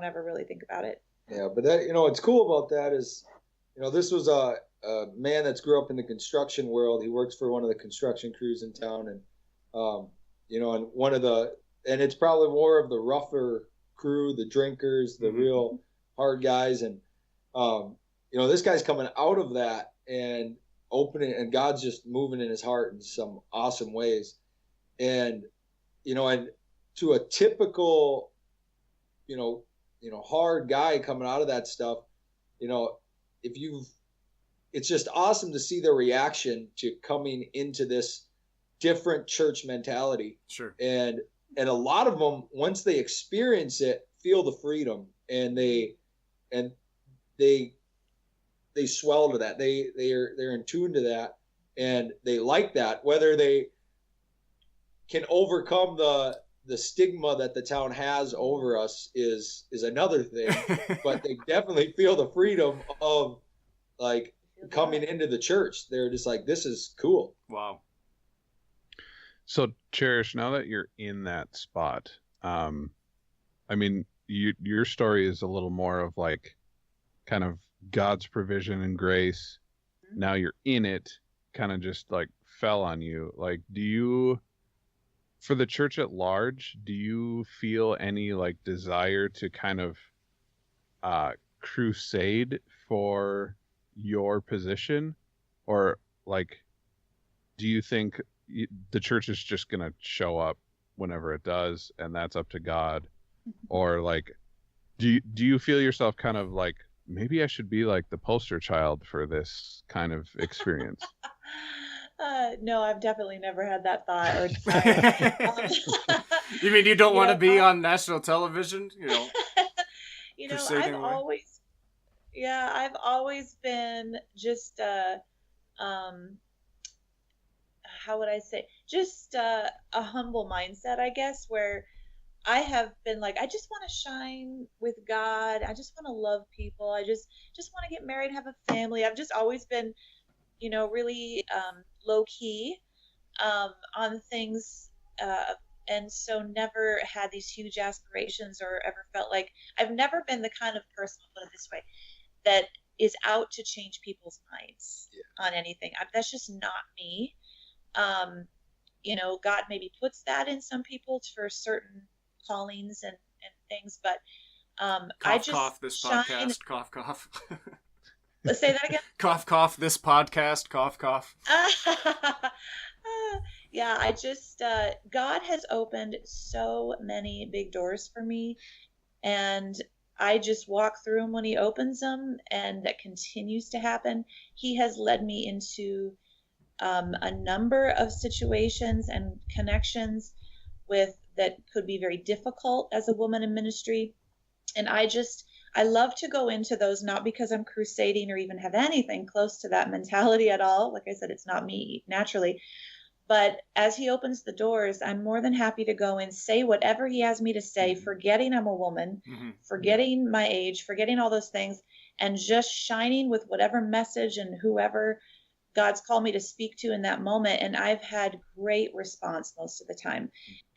ever really think about it. Yeah, but that, what's cool about that is, this was a man that's grew up in the construction world. He works for one of the construction crews in town, and, and it's probably more of the rougher crew, the drinkers, the real hard guys. And, this guy's coming out of that and opening, and God's just moving in his heart in some awesome ways. And, and to a typical, hard guy coming out of that stuff, it's just awesome to see the reaction to coming into this different church mentality. Sure. And a lot of them, once they experience it, feel the freedom, and they swell to that. They're in tune to that, and they like that. Whether they can overcome the stigma that the town has over us is another thing, but they definitely feel the freedom of coming into the church. They're just like, this is cool. Wow. So Cherish, now that you're in that spot, your story is a little more of kind of God's provision and grace. Now you're in it, kind of just fell on you. For the church at large, do you feel any desire to kind of crusade for your position, or do you think the church is just going to show up whenever it does, and that's up to God? Or do you feel yourself kind of maybe I should be the poster child for this kind of experience? No, I've definitely never had that thought or desire. You mean you don't want to be on national television? I've always been just how would I say, just a humble mindset, I guess, where I have been like, I just want to shine with God. I just want to love people. I just want to get married, have a family. I've just always been, really low key on things, and so never had these huge aspirations or ever felt like I've never been the kind of person, I'll put it this way, that is out to change people's minds on anything. That's just not me. God maybe puts that in some people for certain callings and things, but I Cough, just cough, this shine. podcast, cough, cough. Let's say that again. Cough, cough, this podcast, cough, cough. Yeah, I just, God has opened so many big doors for me, and I just walk through them when He opens them, and that continues to happen. He has led me into a number of situations and connections with that could be very difficult as a woman in ministry. And I love to go into those, not because I'm crusading or even have anything close to that mentality at all. Like I said, it's not me naturally. But as He opens the doors, I'm more than happy to go and say whatever He has me to say, forgetting I'm a woman, forgetting my age, forgetting all those things, and just shining with whatever message and whoever God's called me to speak to in that moment. And I've had great response most of the time.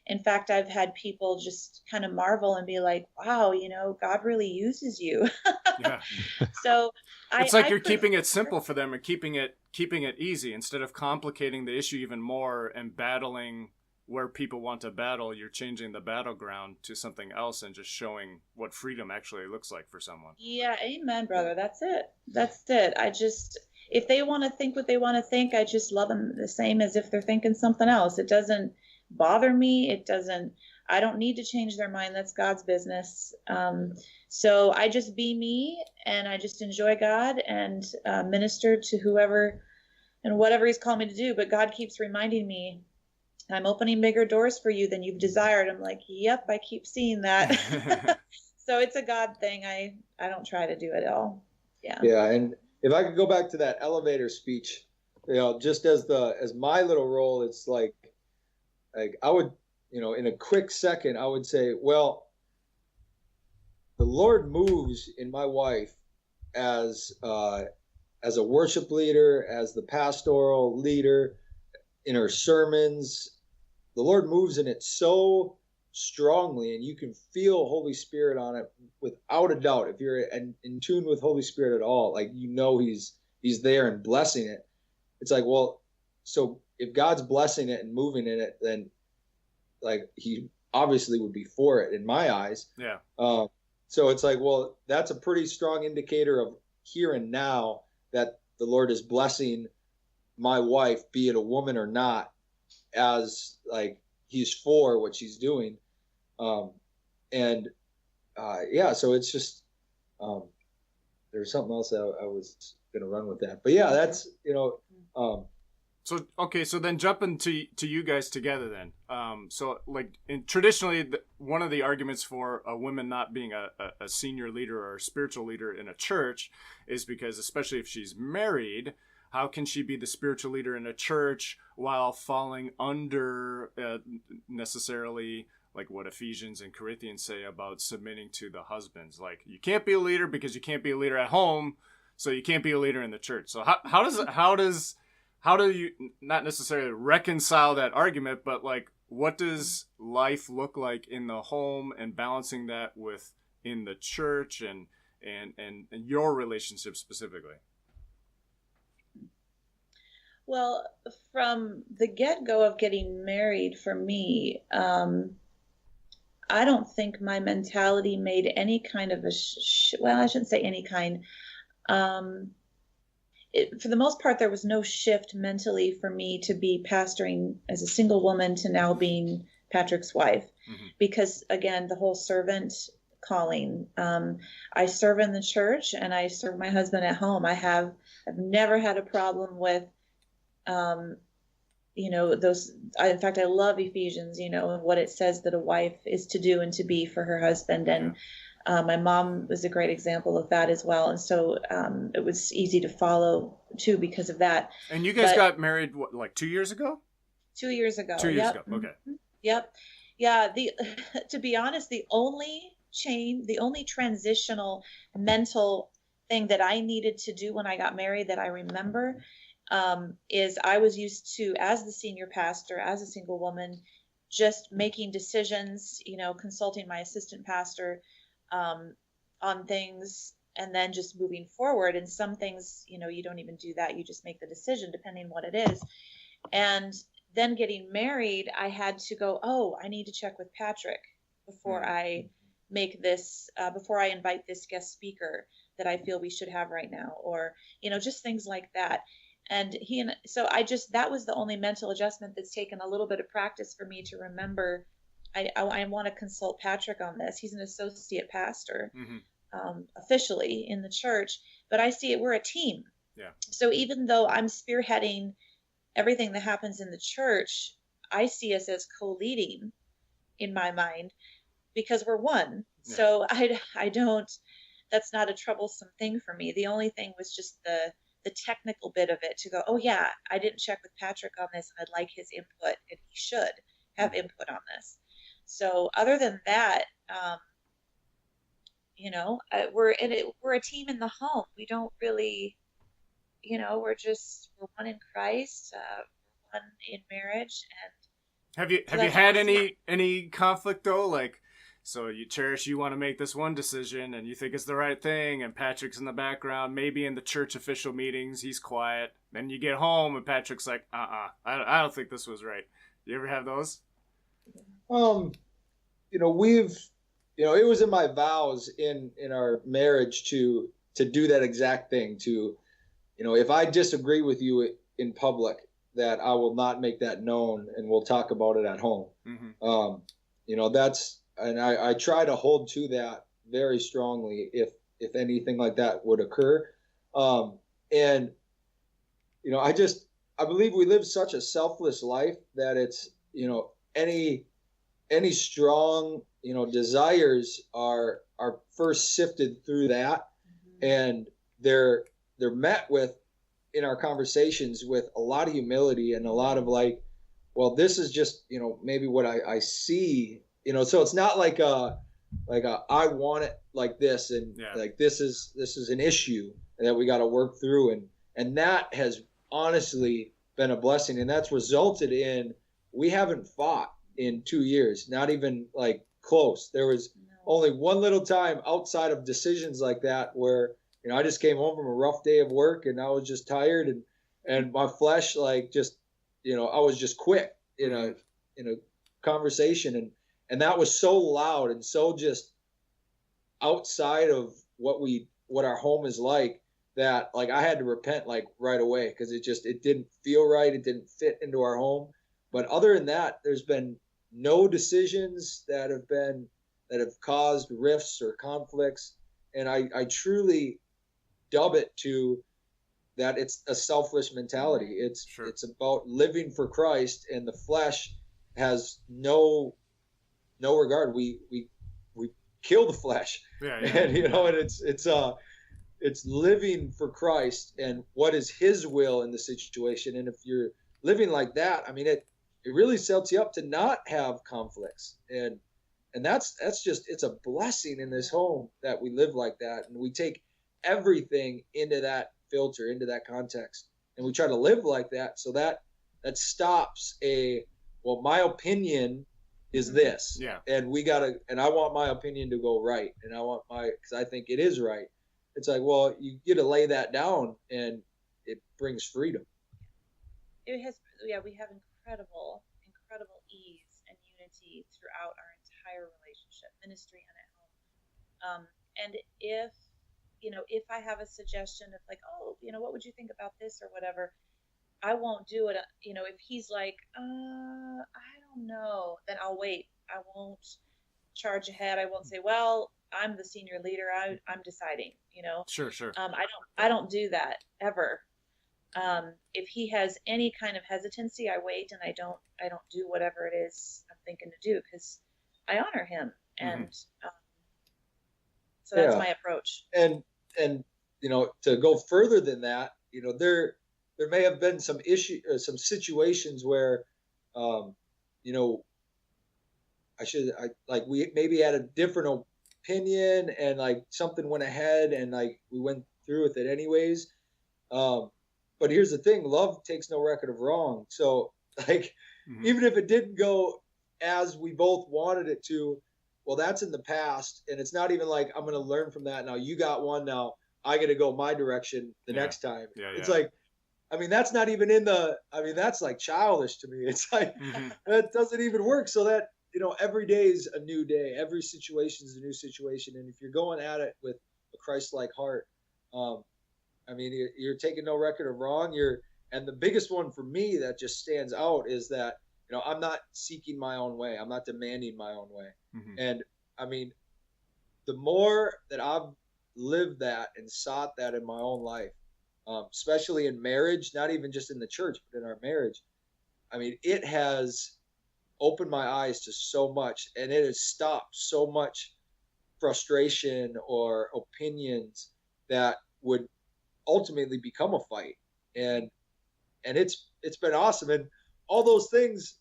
In fact, I've had people just kind of marvel and be like, wow, God really uses you. Yeah. So it's like you're keeping it simple for them and keeping it easy instead of complicating the issue even more and battling where people want to battle. You're changing the battleground to something else and just showing what freedom actually looks like for someone. Yeah, amen, brother. That's it. If they want to think what they want to think, I just love them the same as if they're thinking something else. It doesn't bother me. I don't need to change their mind. That's God's business. So I just be me, and I just enjoy God and minister to whoever and whatever He's called me to do. But God keeps reminding me, I'm opening bigger doors for you than you've desired. I'm like, yep, I keep seeing that. So it's a God thing. I don't try to do it all. Yeah. Yeah. And if I could go back to that elevator speech, just as my little role, it's like I would, in a quick second, I would say, well, the Lord moves in my wife as a worship leader, as the pastoral leader, in her sermons. The Lord moves in it so strongly, and you can feel Holy Spirit on it without a doubt. If you're in tune with Holy Spirit at all, He's there and blessing it. It's like, well, so if God's blessing it and moving in it, then He obviously would be for it in my eyes. Yeah. So it's like, well, that's a pretty strong indicator of here and now that the Lord is blessing my wife, be it a woman or not, as He's for what she's doing. So it's just, there's something else I was going to run with that, but yeah, that's, So then jumping to you guys together then. Traditionally, one of the arguments for a woman not being a senior leader or a spiritual leader in a church is because, especially if she's married, how can she be the spiritual leader in a church while falling under necessarily like what Ephesians and Corinthians say about submitting to the husbands? Like, you can't be a leader because you can't be a leader at home, so you can't be a leader in the church. So how do you not necessarily reconcile that argument, but what does life look like in the home and balancing that with in the church and your relationship specifically? Well, from the get-go of getting married for me, I don't think my mentality made any kind of well, I shouldn't say any kind. For the most part, there was no shift mentally for me to be pastoring as a single woman to now being Patrick's wife, because again, the whole servant calling. I serve in the church and I serve my husband at home. I've never had a problem with, those. In fact, I love Ephesians, and what it says that a wife is to do and to be for her husband. And my mom was a great example of that as well. And so it was easy to follow too because of that. And you guys got married, 2 years ago? 2 years ago. 2 years ago. Okay. Yep. Yeah, the to be honest, the only transitional mental thing that I needed to do when I got married that I remember, is I was used to, as the senior pastor, as a single woman, just making decisions, consulting my assistant pastor, um, on things, and then just moving forward. And some things, you don't even do that. You just make the decision depending what it is. And then getting married, I had to go, oh, I need to check with Patrick before I make this, before I invite this guest speaker that I feel we should have right now, or, just things like that. And so that was the only mental adjustment that's taken a little bit of practice for me to remember. I want to consult Patrick on this. He's an associate pastor, officially in the church, but I see it, we're a team. Yeah. So even though I'm spearheading everything that happens in the church, I see us as co-leading in my mind, because we're one. Yeah. So I don't, that's not a troublesome thing for me. The only thing was just the technical bit of it, to go, oh yeah, I didn't check with Patrick on this, and I'd like his input, and he should have input on this. So other than that, we're a team in the home. We don't really, we're one in Christ, one in marriage. And have you had any conflict though? Like, so you Cherish, you want to make this one decision and you think it's the right thing, and Patrick's in the background, maybe in the church official meetings he's quiet. Then you get home and Patrick's like, I don't think this was right. You ever have those? It was in my vows in our marriage to do that exact thing, to, if I disagree with you in public, that I will not make that known, and we'll talk about it at home. And I try to hold to that very strongly if anything like that would occur. I believe we live such a selfless life that it's, any strong, desires are first sifted through that, and they're met with, in our conversations, with a lot of humility and a lot of like, well, this is just, maybe what I see, so it's not like I want it like this, and like this is an issue that we got to work through, and that has honestly been a blessing, and that's resulted in, we haven't fought in 2 years, not even like close. There was only one little time outside of decisions like that where, I just came home from a rough day of work and I was just tired, and my flesh, like, just, I was just quick in a conversation, and that was so loud and so just outside of what our home is like, that like I had to repent like right away, because it didn't feel right. It didn't fit into our home. But other than that, there's been no decisions that have caused rifts or conflicts. And I truly dub it to that it's a selfless mentality. It's about living for Christ, and the flesh has no regard. We kill the flesh. And and it's living for Christ and what is his will in the situation. And if you're living like that, I mean, it really sets you up to not have conflicts. And that's just, it's a blessing in this home that we live like that. And we take everything into that filter, into that context. And we try to live like that, so that stops my opinion is this. Yeah. And I want my opinion to go right. And because I think it is right. It's like, well, you get to lay that down, and it brings freedom. We have incredible ease and unity throughout our entire relationship, ministry and at home. And if I have a suggestion of like, oh, what would you think about this or whatever, I won't do it. If he's like, I don't know, then I'll wait. I won't charge ahead. I won't say, well, I'm the senior leader. I'm deciding, Sure. I don't do that ever. If he has any kind of hesitancy, I wait, and I don't do whatever it is I'm thinking to do, because I honor him. And so that's my approach. And to go further than that, there may have been some some situations where, I like we maybe had a different opinion and like something went ahead and like we went through with it anyways. But here's the thing, love takes no record of wrong. So like, even if it didn't go as we both wanted it to, well, that's in the past. And it's not even like, I'm going to learn from that. Now you got one. Now I got to go my direction the next time. It's like, I mean, that's not even that's like childish to me. It's like, that doesn't even work. So that, every day is a new day. Every situation is a new situation. And if you're going at it with a Christ-like heart, I mean, you're taking no record of wrong. And the biggest one for me that just stands out is that, I'm not seeking my own way. I'm not demanding my own way. And I mean, the more that I've lived that and sought that in my own life, especially in marriage, not even just in the church, but in our marriage, I mean, it has opened my eyes to so much, and it has stopped so much frustration or opinions that would ultimately become a fight. And it's been awesome. And all those things,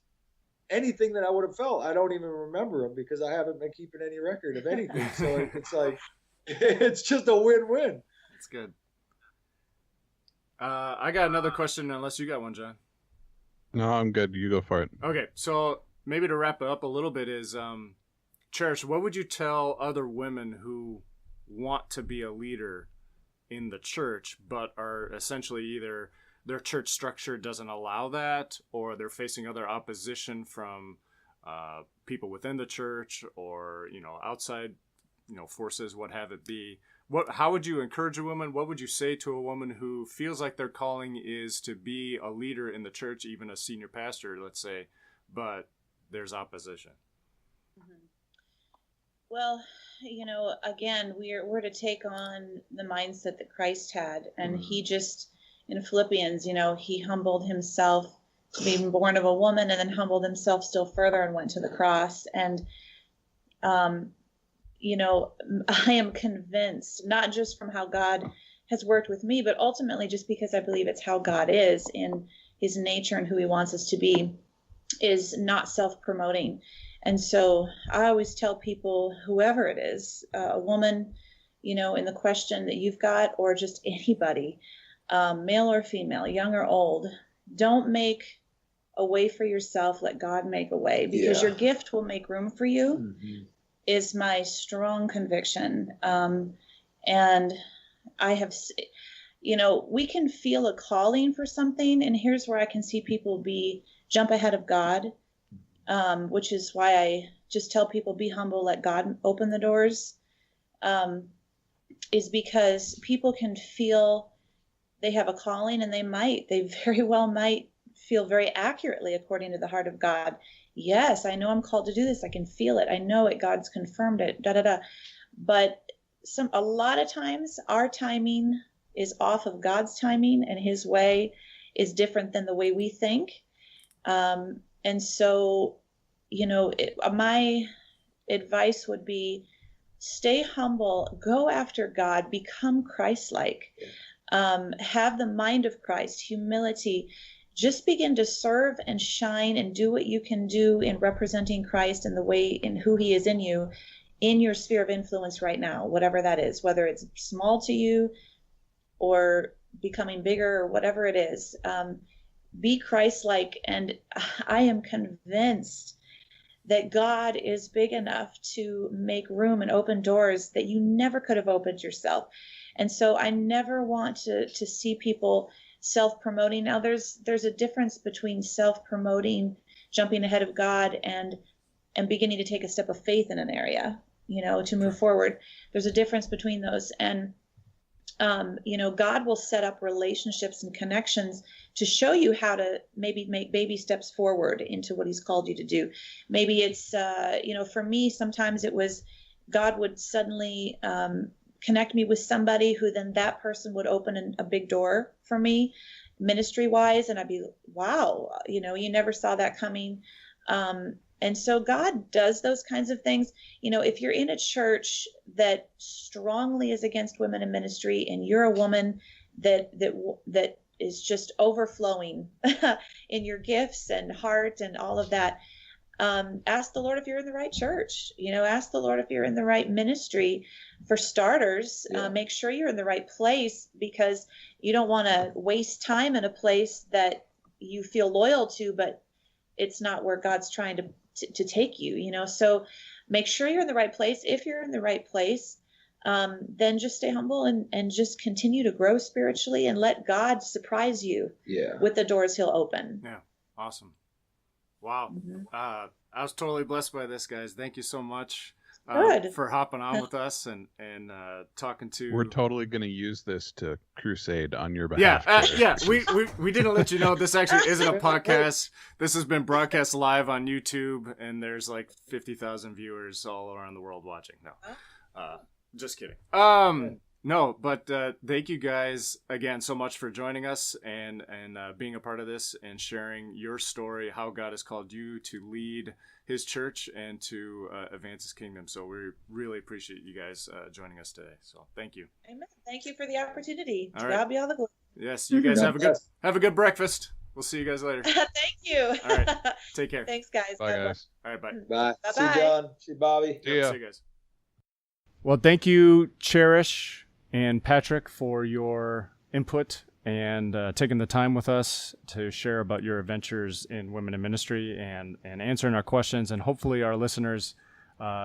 anything that I would have felt, I don't even remember them because I haven't been keeping any record of anything. So it's like, it's just a win-win. That's good. I got another question, unless you got one, John. No, I'm good. You go for it. Okay, so maybe to wrap it up a little bit is, Cherish, what would you tell other women who want to be a leader in the church, but are essentially either their church structure doesn't allow that, or they're facing other opposition from people within the church, or outside forces, what have it be? How would you encourage a woman? What would you say to a woman who feels like their calling is to be a leader in the church, even a senior pastor, let's say, but there's opposition? Well, again, we're to take on the mindset that Christ had, and he just, in Philippians, he humbled himself to be born of a woman, and then humbled himself still further and went to the cross. And I am convinced, not just from how God has worked with me, but ultimately just because I believe it's how God is in his nature and who he wants us to be, is not self-promoting. And so I always tell people, whoever it is, a woman, in the question that you've got, or just anybody, male or female, young or old, don't make a way for yourself. Let God make a way, because your gift will make room for you. Is my strong conviction. And I have, we can feel a calling for something. And here's where I can see people jump ahead of God, which is why I just tell people, be humble, let God open the doors, is because people can feel they have a calling, and they very well might feel very accurately according to the heart of God. Yes, I know I'm called to do this. I can feel it. I know it. God's confirmed it. But a lot of times our timing is off of God's timing, and his way is different than the way we think. And so, my advice would be, stay humble, go after God, become Christ-like, have the mind of Christ, humility. Just begin to serve and shine and do what you can do in representing Christ in the way in who he is in you, in your sphere of influence right now, whatever that is, whether it's small to you or becoming bigger or whatever it is. Be Christ-like. And I am convinced that God is big enough to make room and open doors that you never could have opened yourself. And so I never want to see people self-promoting. Now there's a difference between self-promoting, jumping ahead of God, and beginning to take a step of faith in an area, to move forward. There's a difference between those. And, God will set up relationships and connections to show you how to maybe make baby steps forward into what he's called you to do. Maybe it's, for me, sometimes it was God would suddenly, connect me with somebody who then that person would open a big door for me ministry wise. And I'd be, wow, you never saw that coming. And so God does those kinds of things. If you're in a church that strongly is against women in ministry, and you're a woman that is just overflowing in your gifts and heart and all of that, ask the Lord if you're in the right church. Ask the Lord if you're in the right ministry. For starters, make sure you're in the right place, because you don't want to waste time in a place that you feel loyal to, but it's not where God's trying to take you. So make sure you're in the right place. If you're in the right place, then just stay humble and just continue to grow spiritually, and let God surprise you with the doors he'll open. Yeah. Awesome. Wow. I was totally blessed by this, guys. Thank you so much for hopping on with us and talking to. We're totally going to use this to crusade on your behalf. We didn't let you know this actually isn't a podcast. This has been broadcast live on YouTube, and there's like 50,000 viewers all around the world watching. No, just kidding. No, but thank you guys again so much for joining us and being a part of this and sharing your story, how God has called you to lead his church and to advance his kingdom. So we really appreciate you guys joining us today. So thank you. Amen. Thank you for the opportunity. All To right. God be all the glory. Yes, you guys have a good breakfast. We'll see you guys later. Thank you. All right. Take care. Thanks, guys. Bye, guys. All right, bye. Bye. Bye-bye. See you, John. See you, Bobby. See ya. See you guys. Well, thank you, Cherish and Patrick, for your input and taking the time with us to share about your adventures in women in ministry and answering our questions. And hopefully our listeners,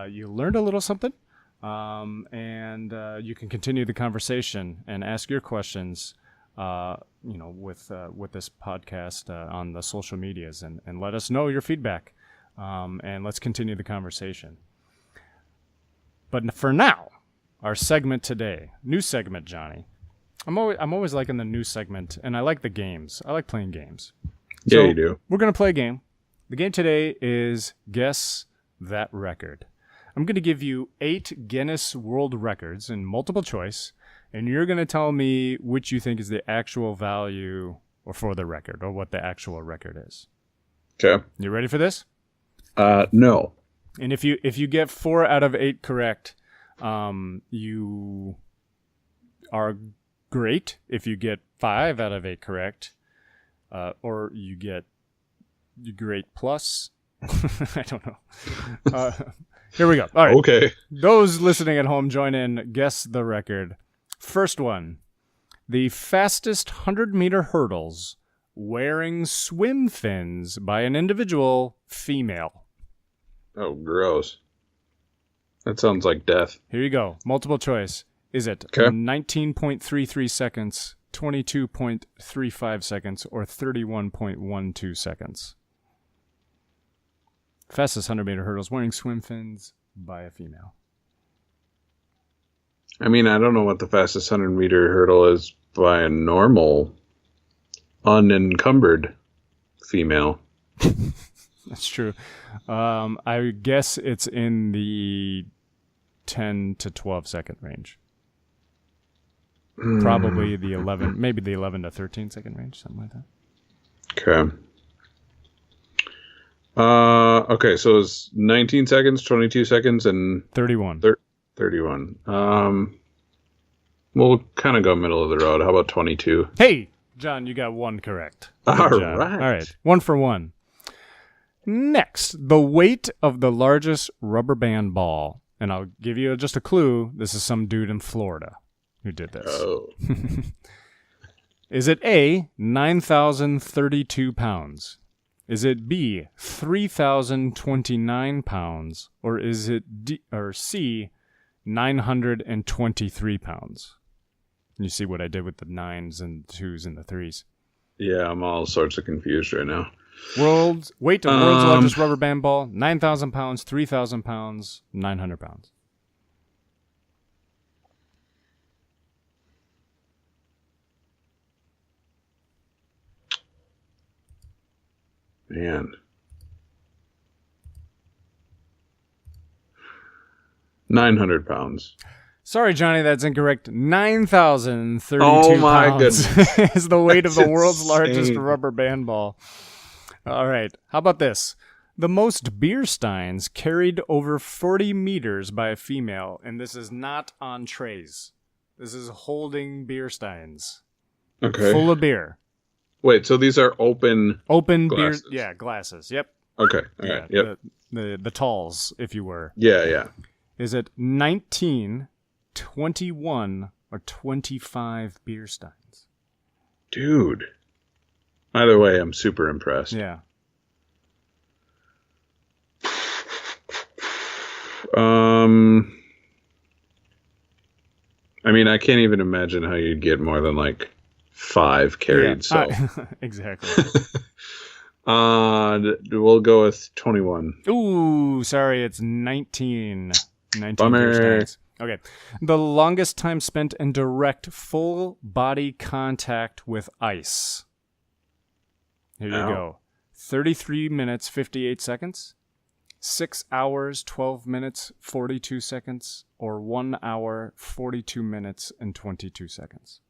you learned a little something, and you can continue the conversation and ask your questions, with this podcast on the social medias, and let us know your feedback, and let's continue the conversation. But for now, our segment today, new segment, Johnny. I'm always liking the new segment, and I like the games. I like playing games. Yeah, you do. We're going to play a game. The game today is Guess That Record. I'm going to give you 8 Guinness World Records in multiple choice, and you're going to tell me which you think is the actual value or for the record, or what the actual record is. Okay. You ready for this? No. And if you get 4 out of 8 correct, you are great. If you get 5 out of 8 correct, or you get great plus, I don't know. Here we go. All right. Okay. Those listening at home, join in. Guess the record. First one: the fastest 100-meter hurdles wearing swim fins by an individual female. Oh, gross. That sounds like death. Here you go. Multiple choice. Is it 19.33 seconds, 22.35 seconds, or 31.12 seconds? Fastest 100-meter hurdles wearing swim fins by a female. I mean, I don't know what the fastest 100-meter hurdle is by a normal, unencumbered female. That's true. I guess it's in the 10 to 12 second range. Probably the 11, maybe the 11 to 13 second range, something like that. Okay. Okay, so it's 19 seconds, 22 seconds, and 31. 31. We'll kind of go middle of the road. How about 22? Hey, John, you got 1 correct. Good All job. right. All right. 1 for 1. Next, the weight of the largest rubber band ball. And I'll give you just a clue. This is some dude in Florida who did this. Oh. Is it A, 9,032 pounds? Is it B, 3,029 pounds? Or is it D or C, 923 pounds? You see what I did with the 9s and 2s and the 3s. Yeah, I'm all sorts of confused right now. Weight of the world's largest rubber band ball, 9,000 pounds, 3,000 pounds, 900 pounds. Man. 900 pounds. Sorry, Johnny, that's incorrect. 9,032 Oh my pounds goodness. is the weight of the That's world's largest insane. rubber band ball. All right. How about this? The most beer steins carried over 40 meters by a female, and this is not on trays. This is holding beer steins. Okay. Full of beer. Wait, so these are open Open glasses. beer. Yeah, glasses. Yep. Okay. All right. Yep. The talls, if you were. Yeah. Is it 19, 21, or 25 beer steins? Dude. Either way, I'm super impressed. Yeah. I mean, I can't even imagine how you'd get more than like 5 carried. So exactly. we'll go with 21. Ooh, sorry, it's 19. 19 Bummer. beer steins. Okay. The longest time spent in direct full body contact with ice. Here you go. 33 minutes, 58 seconds. 6 hours, 12 minutes, 42 seconds, or 1 hour, 42 minutes, and 22 seconds.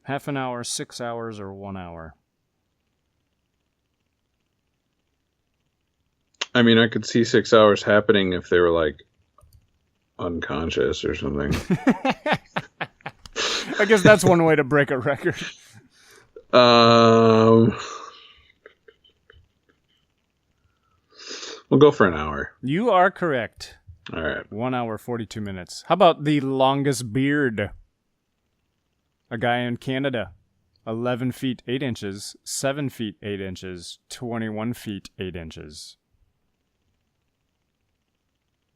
Half an hour, 6 hours, or 1 hour. I mean, I could see 6 hours happening if they were like unconscious or something. I guess that's one way to break a record. We'll go for an hour. You are correct. All right. 1 hour, 42 minutes. How about the longest beard? A guy in Canada. 11 feet 8 inches, 7 feet 8 inches, 21 feet 8 inches.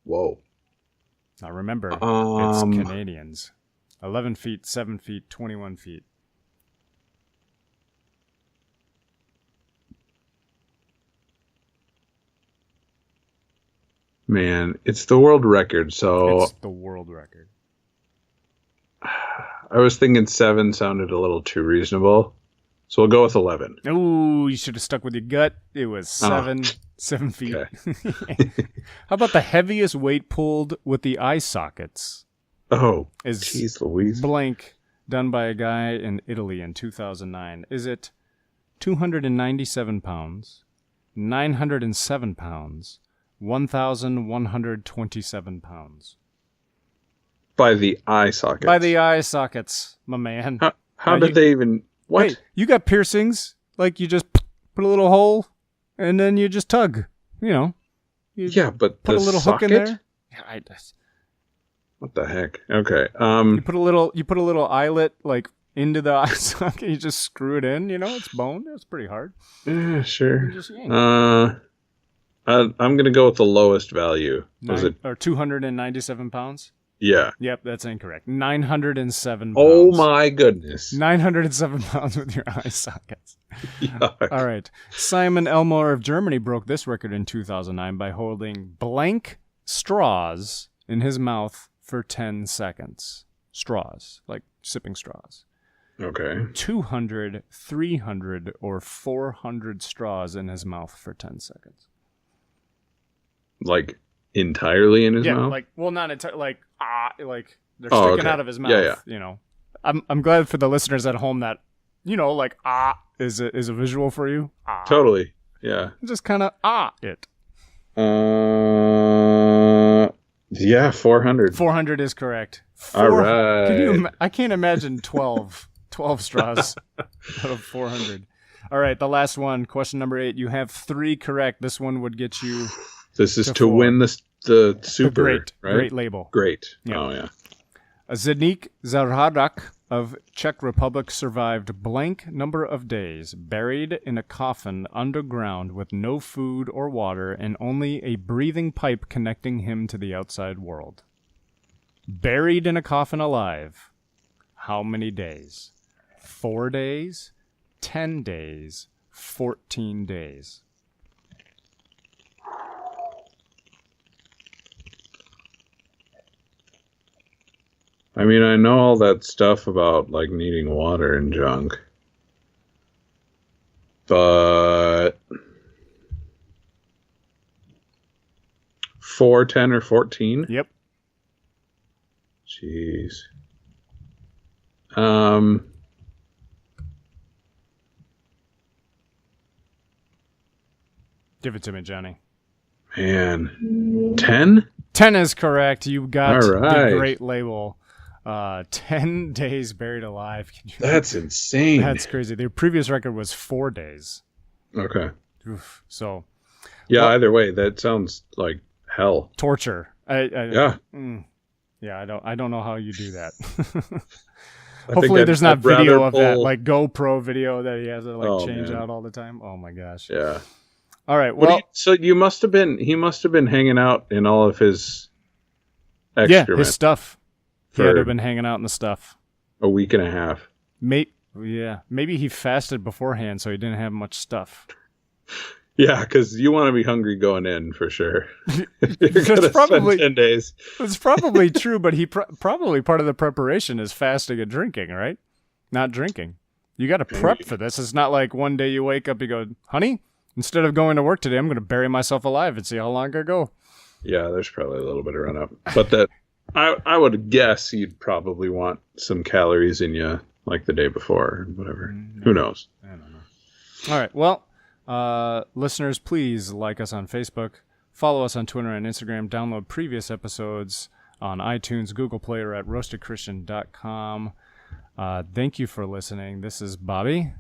Whoa. Now remember, it's Canadians. 11 feet, 7 feet, 21 feet. Man, it's the world record, so It's the world record. I was thinking 7 sounded a little too reasonable. So we'll go with 11. Ooh, you should have stuck with your gut. It was 7 feet. Okay. How about the heaviest weight pulled with the eye sockets? Oh, Is jeez Louise. blank done by a guy in Italy in 2009. Is it 297 pounds, 907 pounds, 1,127 pounds? By the eye socket. By the eye sockets, my man. How did they even... What? Hey, you got piercings. Like, you just put a little hole, and then you just tug. You know. You Yeah, but put the a little hook in socket? there. Yeah, What the heck? Okay. you put a little eyelet, like, into the eye socket. You just screw it in, you know. It's bone. It's pretty hard. Sure. You just yank. I'm going to go with the lowest value. Was it? Or 297 pounds? Yeah. Yep, that's incorrect. 907 pounds. Oh my goodness. 907 pounds with your eye sockets. Yuck. All right. Simon Elmore of Germany broke this record in 2009 by holding blank straws in his mouth for 10 seconds. Straws, like sipping straws. Okay. 200, 300, or 400 straws in his mouth for 10 seconds. Like entirely in his Yeah, mouth? like, well, not entirely, like they're sticking okay. out of his mouth, Yeah. you know. I'm glad for the listeners at home that, you know, like, is a visual for you. Totally. Yeah. Just kind of it. Yeah, 400. 400 is correct. All right. I can't imagine 12 straws out of 400. All right, the last one, question number 8. You have 3 correct. This one would get you This is to to 4. win the super, great, right? great label. Great. Yeah. Oh, yeah. Zdeněk Zaharak of Czech Republic survived blank number of days, buried in a coffin underground with no food or water and only a breathing pipe connecting him to the outside world. Buried in a coffin alive. How many days? 4 days? 10 days? 14 days? I mean, I know all that stuff about, like, needing water and junk. But 4, 10, or 14? Yep. Jeez. Give it to me, Johnny. Man. 10? 10 is correct. You got All right. the great label. 10 days buried alive. That's insane. That's crazy. Their previous record was 4 days. Okay. Oof. So Yeah, either way, that sounds like hell. torture. Yeah. Yeah, I don't know how you do that. I Hopefully think there's not I'd rather video of that, pull- like GoPro video that he has to like change man. out all the time. Oh my gosh. Yeah. All right. What do Well, you, so he must have been hanging out in all of his yeah, excrement his stuff. He had for to have been hanging out in the stuff. a week and a half. Maybe he fasted beforehand, so he didn't have much stuff. Yeah, because you want to be hungry going in for sure. You're That's gonna probably- spend 10 days. It's probably true, but he probably part of the preparation is fasting and drinking, right? Not drinking. You got to prep for this. It's not like one day you wake up, you go, honey, instead of going to work today, I'm going to bury myself alive and see how long I go. Yeah, there's probably a little bit of run up, but that I would guess you'd probably want some calories in you like the day before, whatever. Who knows? I don't know. All right. Well, listeners, please like us on Facebook, follow us on Twitter and Instagram, download previous episodes on iTunes, Google Play, or at roastedchristian.com. Thank you for listening. This is Bobby.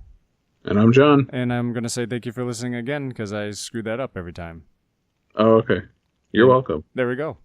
And I'm John. And I'm going to say thank you for listening again because I screw that up every time. Oh, okay. You're welcome. There we go.